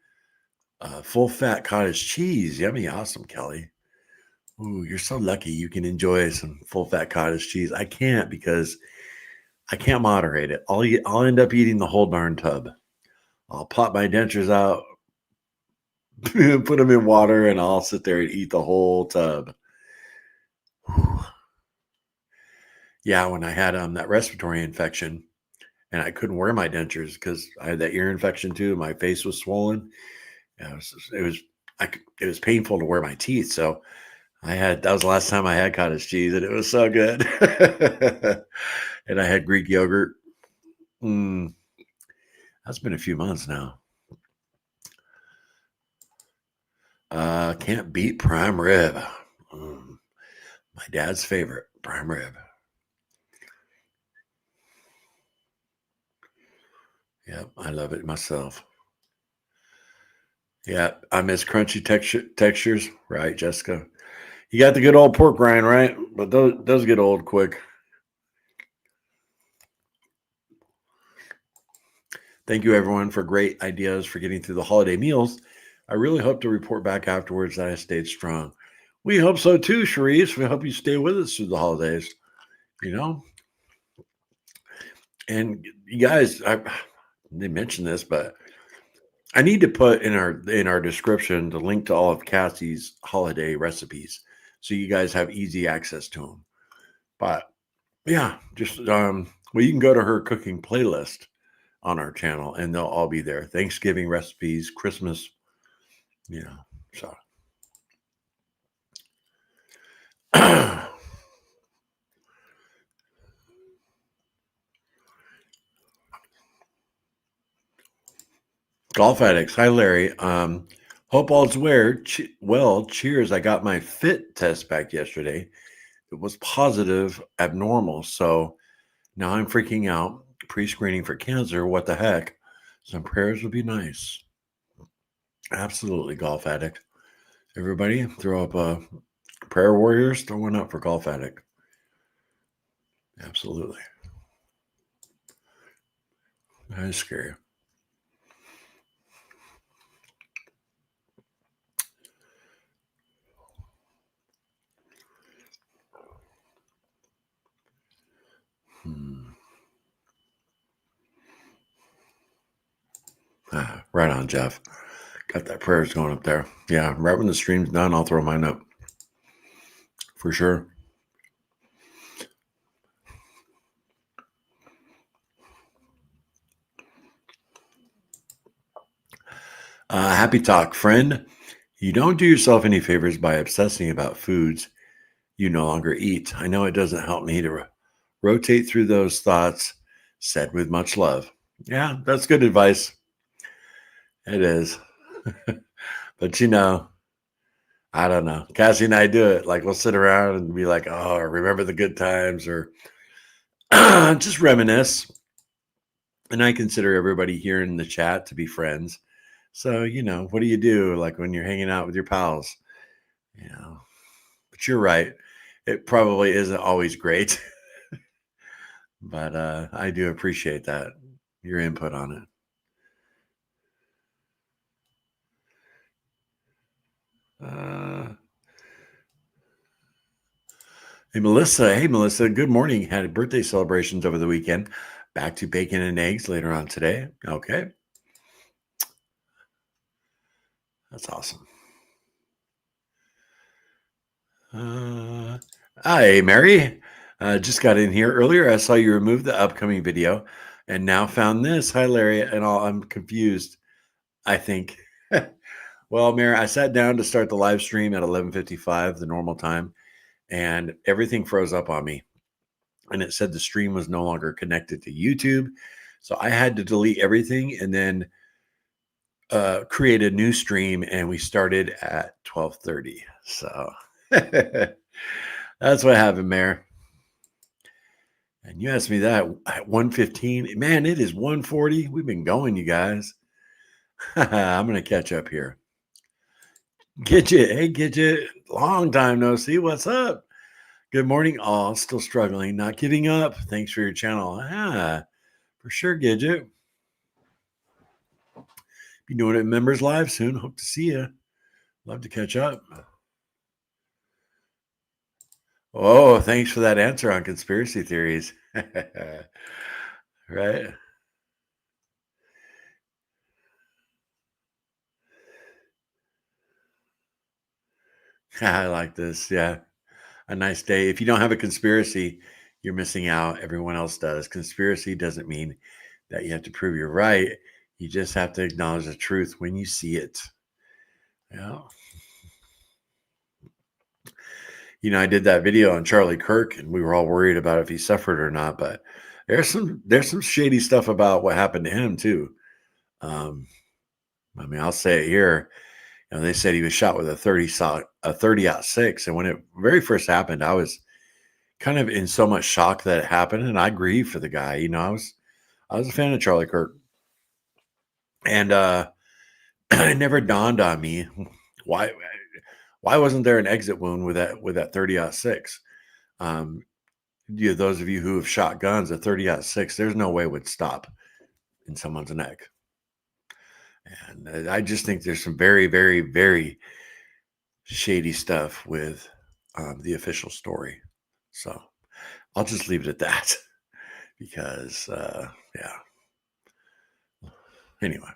full fat cottage cheese. Yummy, awesome, Kelly. Ooh, you're so lucky you can enjoy some full fat cottage cheese. I can't because I can't moderate it. I'll end up eating the whole darn tub. I'll pop my dentures out, put them in water, and I'll sit there and eat the whole tub. Whew. Yeah, when I had that respiratory infection and I couldn't wear my dentures because I had that ear infection too. My face was swollen. It was painful to wear my teeth. So that was the last time I had cottage cheese, and it was so good. And I had Greek yogurt. That's been a few months now. Can't beat prime rib. My dad's favorite, prime rib. Yep, I love it myself. Yeah, I miss crunchy textures. Right, Jessica? You got the good old pork rind, right? But those get old quick. Thank you, everyone, for great ideas for getting through the holiday meals. I really hope to report back afterwards that I stayed strong. We hope so too, Sharice. We hope you stay with us through the holidays. And you guys, they mentioned this, but I need to put in our description the link to all of Cassie's holiday recipes, so you guys have easy access to them. But yeah, just you can go to her cooking playlist on our channel, and they'll all be there. Thanksgiving recipes, Christmas, so. Golf addicts. Hi, Larry. Hope all's well. Cheers. I got my fit test back yesterday. It was positive, abnormal. So now I'm freaking out. Pre-screening for cancer. What the heck? Some prayers would be nice. Absolutely, golf addict. Everybody, throw up a prayer warriors. Throw one up for golf addict. Absolutely. That is scary. Right on, Jeff. Got that prayers going up there. Yeah, right when the stream's done, I'll throw mine up. For sure. Happy talk, friend. You don't do yourself any favors by obsessing about foods you no longer eat. I know it doesn't help me to rotate through those thoughts, said with much love. Yeah, that's good advice. It is. But I don't know. Cassie and I do it. Like we'll sit around and be like, oh, remember the good times or just reminisce. And I consider everybody here in the chat to be friends. So, what do you do like when you're hanging out with your pals? You know, but you're right. It probably isn't always great, but I do appreciate that, your input on it. Hey, Melissa. Hey, Melissa. Good morning. Had birthday celebrations over the weekend. Back to bacon and eggs later on today. Okay. That's awesome. Hi, Mary. Just got in here earlier. I saw you remove the upcoming video and now found this. Hi, Larry. And all, I'm confused, I think. Well, Mary, I sat down to start the live stream at 11:55, the normal time, and everything froze up on me. And it said the stream was no longer connected to YouTube. So I had to delete everything and then create a new stream, and we started at 12:30. So that's what happened, Mayor. And you asked me that at 1:15. Man, it is 1:40. We've been going, you guys. I'm going to catch up here. Gidget. Hey, Gidget. Long time no see. What's up? Good morning, all. Still struggling, not giving up. Thanks for your channel. For sure, Gidget. Be doing it members live soon. Hope to see you. Love to catch up. Oh, thanks for that answer on conspiracy theories. Right? I like this. Yeah. A nice day. If you don't have a conspiracy, you're missing out. Everyone else does. Conspiracy doesn't mean that you have to prove you're right. You just have to acknowledge the truth when you see it. Yeah. I did that video on Charlie Kirk, and we were all worried about if he suffered or not. But there's some shady stuff about what happened to him too. I'll say it here. They said he was shot with a 30-06, and when it very first happened, I was kind of in so much shock that it happened, and I grieved for the guy. I was a fan of Charlie Kirk, and it never dawned on me why wasn't there an exit wound with that 30-06. Those of you who have shot guns, a 30-06, there's no way it would stop in someone's neck. And I just think there's some very, very, very shady stuff with the official story. So I'll just leave it at that because, yeah. Anyway.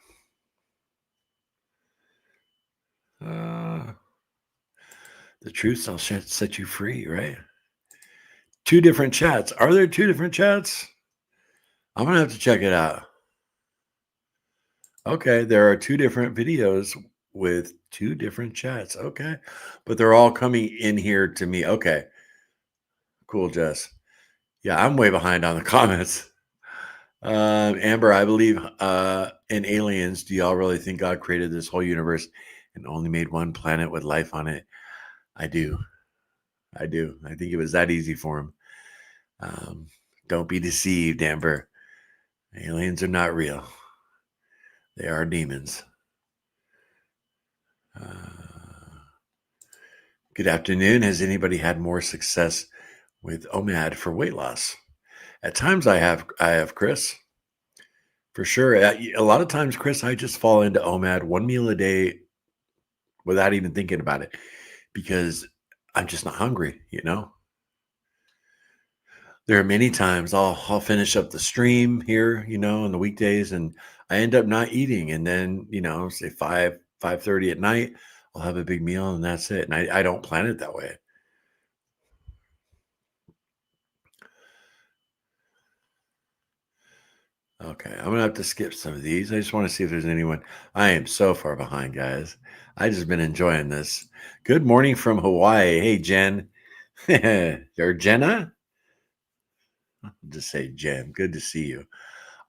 The truth shall set you free, right? 2 different chats. Are there 2 different chats? I'm going to have to check it out. Okay, there are 2 different videos with 2 different chats. Okay, but they're all coming in here to me. Okay, cool, Jess. Yeah, I'm way behind on the comments. Amber, I believe in aliens. Do y'all really think God created this whole universe and only made one planet with life on it? I do. I think it was that easy for him. Don't be deceived, Amber. Aliens are not real. They are demons. Good afternoon. Has anybody had more success with OMAD for weight loss? At times I have, Chris. For sure. A lot of times, Chris, I just fall into OMAD, one meal a day without even thinking about it because I'm just not hungry, There are many times I'll finish up the stream here, on the weekdays, and I end up not eating. And then, say 5:30 at night, I'll have a big meal and that's it. And I don't plan it that way. Okay, I'm gonna have to skip some of these. I just want to see if there's anyone. I am so far behind, guys. I just been enjoying this. Good morning from Hawaii. Hey, Jen. Or Jenna? I'll just say Jen. Good to see you.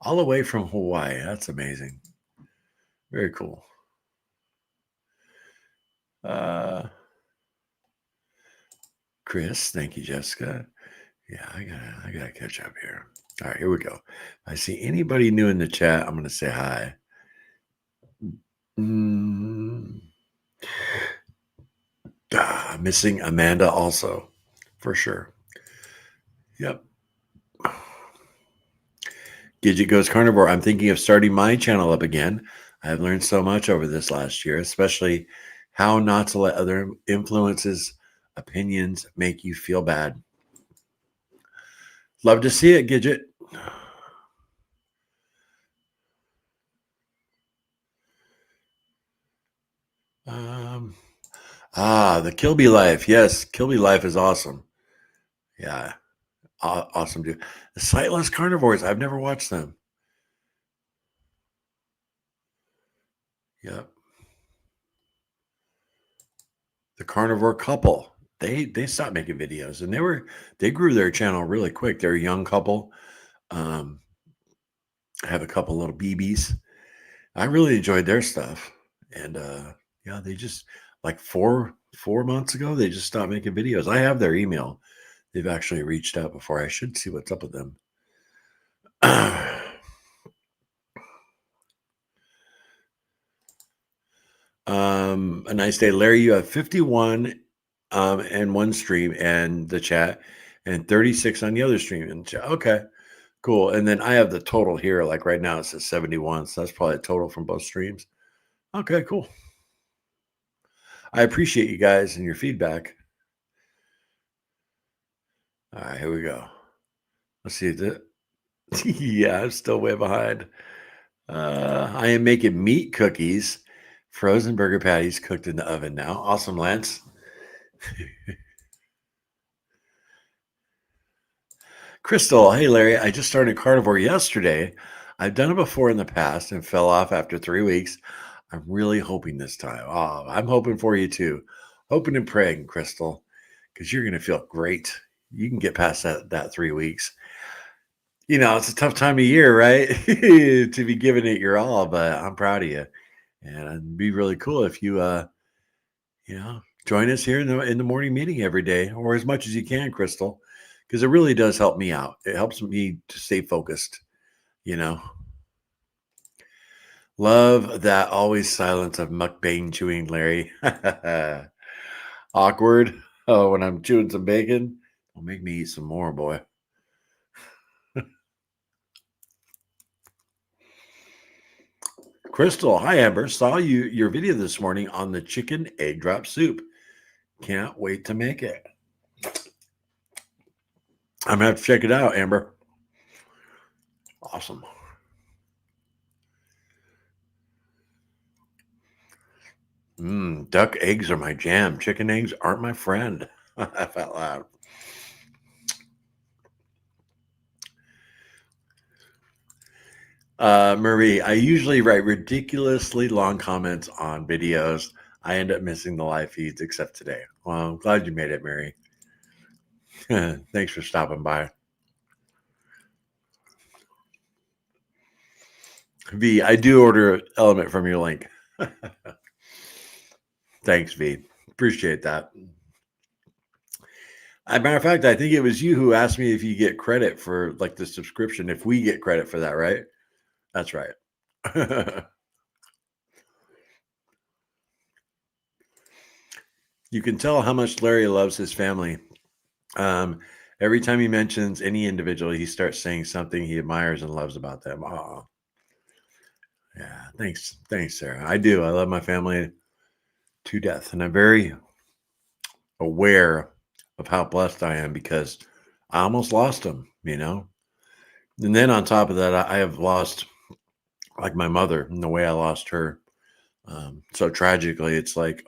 All the way from Hawaii. That's amazing. Very cool. Chris, thank you, Jessica. Yeah, I gotta catch up here. All right, here we go. I see anybody new in the chat. I'm gonna say hi. Missing Amanda also, for sure. Yep. Gidget Goes Carnivore. I'm thinking of starting my channel up again. I've learned so much over this last year, especially how not to let other influences, opinions make you feel bad. Love to see it, Gidget. The Kilby Life. Yes, Kilby Life is awesome. Yeah, awesome, dude. The Sightless Carnivores. I've never watched them. Yep. The Carnivore Couple. They stopped making videos, and they grew their channel really quick. They're a young couple. I have a couple little BBs. I really enjoyed their stuff, and yeah, they just like four months ago they just stopped making videos. I have their email. They've actually reached out before. I should see what's up with them. A nice day, Larry. You have 51 and one stream and the chat, and 36 on the other stream and chat. Okay, cool. And then I have the total here. Like right now, it says 71. So that's probably a total from both streams. Okay, cool. I appreciate you guys and your feedback. All right, here we go. Let's see. Yeah, I'm still way behind. I am making meat cookies, frozen burger patties cooked in the oven now. Awesome, Lance. Crystal, hey Larry, I just started carnivore yesterday. I've done it before in the past and fell off after 3 weeks. I'm really hoping this time. Oh, I'm hoping for you too. Hoping and praying, Crystal, because you're going to feel great. You can get past that 3 weeks. You know, it's a tough time of year, right? To be giving it your all, but I'm proud of you. And it'd be really cool if you join us here in the morning meeting every day, or as much as you can, Crystal, because it really does help me out. It helps me to stay focused, you know. Love that always silence of mukbang chewing, Larry. Awkward. Oh, when I'm chewing some bacon, will make me eat some more, boy. Crystal, hi Amber. Saw your video this morning on the chicken egg drop soup. Can't wait to make it. I'm gonna have to check it out, Amber. Awesome. Duck eggs are my jam. Chicken eggs aren't my friend. I felt loud. Marie, I usually write ridiculously long comments on videos. I end up missing the live feeds except today. Well, I'm glad you made it, Mary. Thanks for stopping by. V, I do order Element from your link. Thanks, V. Appreciate that. As a matter of fact, I think it was you who asked me if you get credit for like the subscription, if we get credit for that, right? That's right. You can tell how much Larry loves his family. Every time he mentions any individual, he starts saying something he admires and loves about them. Oh, yeah. Thanks, Sarah. I do. I love my family to death, and I'm very aware of how blessed I am because I almost lost them. And then on top of that, I have lost like my mother in the way I lost her. So tragically, it's like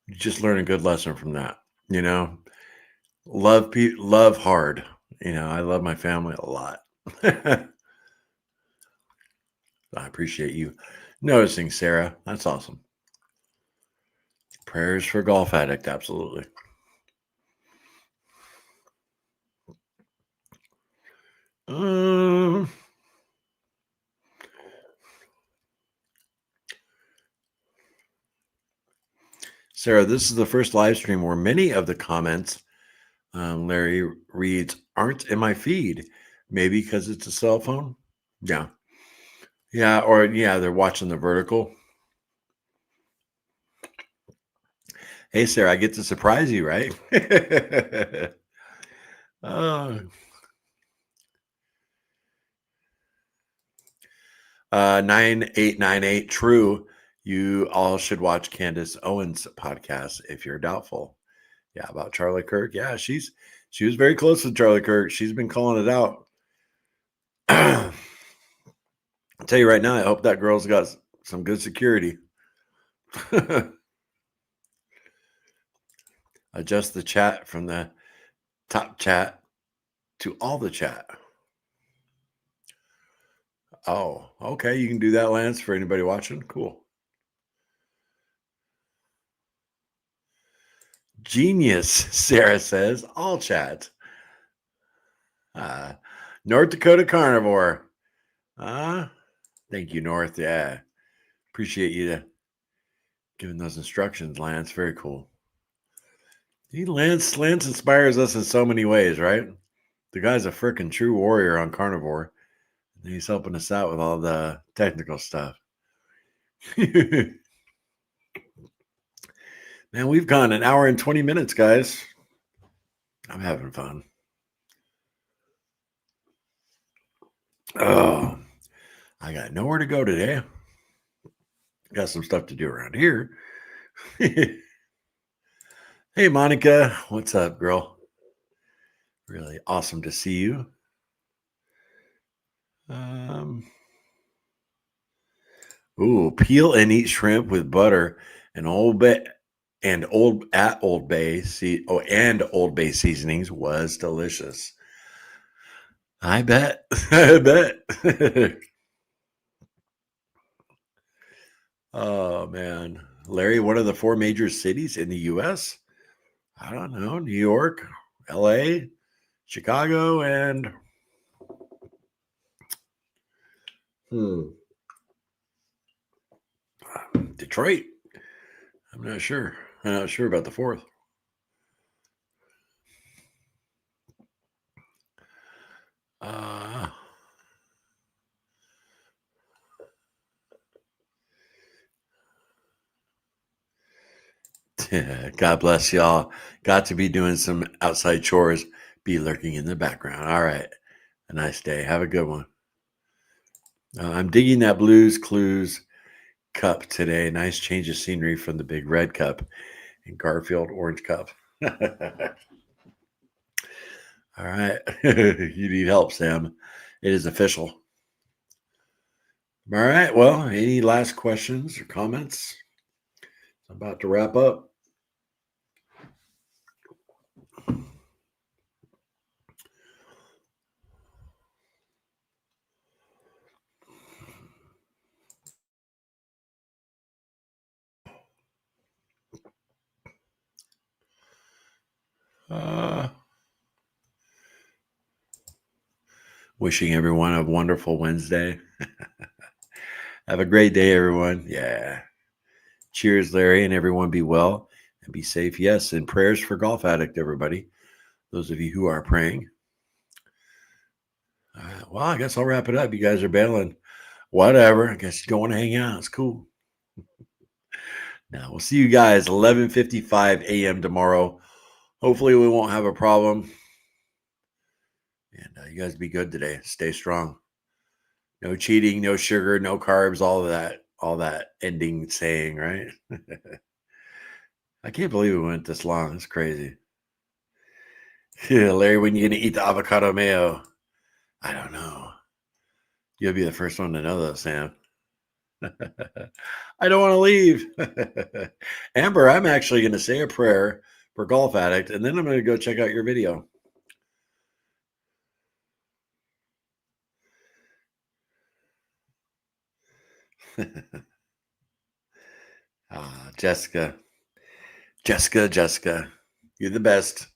you just learn a good lesson from that. Love hard. I love my family a lot. I appreciate you noticing, Sarah. That's awesome. Prayers for golf addict. Absolutely. Sarah, this is the first live stream where many of the comments Larry reads aren't in my feed. Maybe because it's a cell phone. Yeah. Yeah. Or, yeah, they're watching the vertical. Hey, Sarah, I get to surprise you, right? 9898 true. You all should watch Candace Owens' podcast if you're doubtful. Yeah, about Charlie Kirk. Yeah, she was very close to Charlie Kirk. She's been calling it out. I'll tell you right now, I hope that girl's got some good security. Adjust the chat from the top chat to all the chat. Oh, okay. You can do that, Lance, for anybody watching. Cool. Genius, Sarah says. All chat. North Dakota Carnivore. Thank you, North. Yeah. Appreciate you giving those instructions, Lance. Very cool. Lance inspires us in so many ways, right? The guy's a freaking true warrior on carnivore. And he's helping us out with all the technical stuff. Man, we've gone an hour and 20 minutes, guys. I'm having fun. Oh, I got nowhere to go today. Got some stuff to do around here. Hey, Monica. What's up, girl? Really awesome to see you. Peel and eat shrimp with butter and Old Bay seasonings was delicious. I bet. I bet. Oh man, Larry, what are the 4 major cities in the U.S.? I don't know. New York, L.A., Chicago, and Detroit. I'm not sure. I'm not sure about the 4th. God bless y'all. Got to be doing some outside chores, be lurking in the background. All right. A nice day. Have a good one. I'm digging that Blues Clues cup today. Nice change of scenery from the big red cup and Garfield orange cup. All right. You need help, Sam. It is official. All right. Well, any last questions or comments? I'm about to wrap up. Wishing everyone a wonderful Wednesday. Have a great day, everyone. Yeah. Cheers, Larry, and everyone be well and be safe. Yes, and prayers for Golf Addict, everybody. Those of you who are praying. Well, I guess I'll wrap it up. You guys are bailing. Whatever. I guess you don't want to hang out. It's cool. Now, we'll see you guys 11:55 a.m. tomorrow. Hopefully, we won't have a problem. And you guys be good today. Stay strong. No cheating, no sugar, no carbs, all that ending saying, right? I can't believe it went this long. It's crazy. Yeah, Larry, when you gonna eat the avocado mayo? I don't know. You'll be the first one to know though, Sam. I don't want to leave. Amber, I'm actually going to say a prayer for Golf Addict, and then I'm going to go check out your video. Jessica, Jessica, you're the best.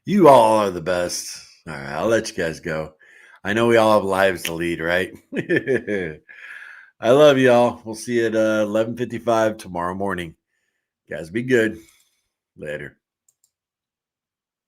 You all are the best. All right, I'll let you guys go. I know we all have lives to lead, right? I love y'all. We'll see you at 11:55 tomorrow morning. Guys, be good. Later.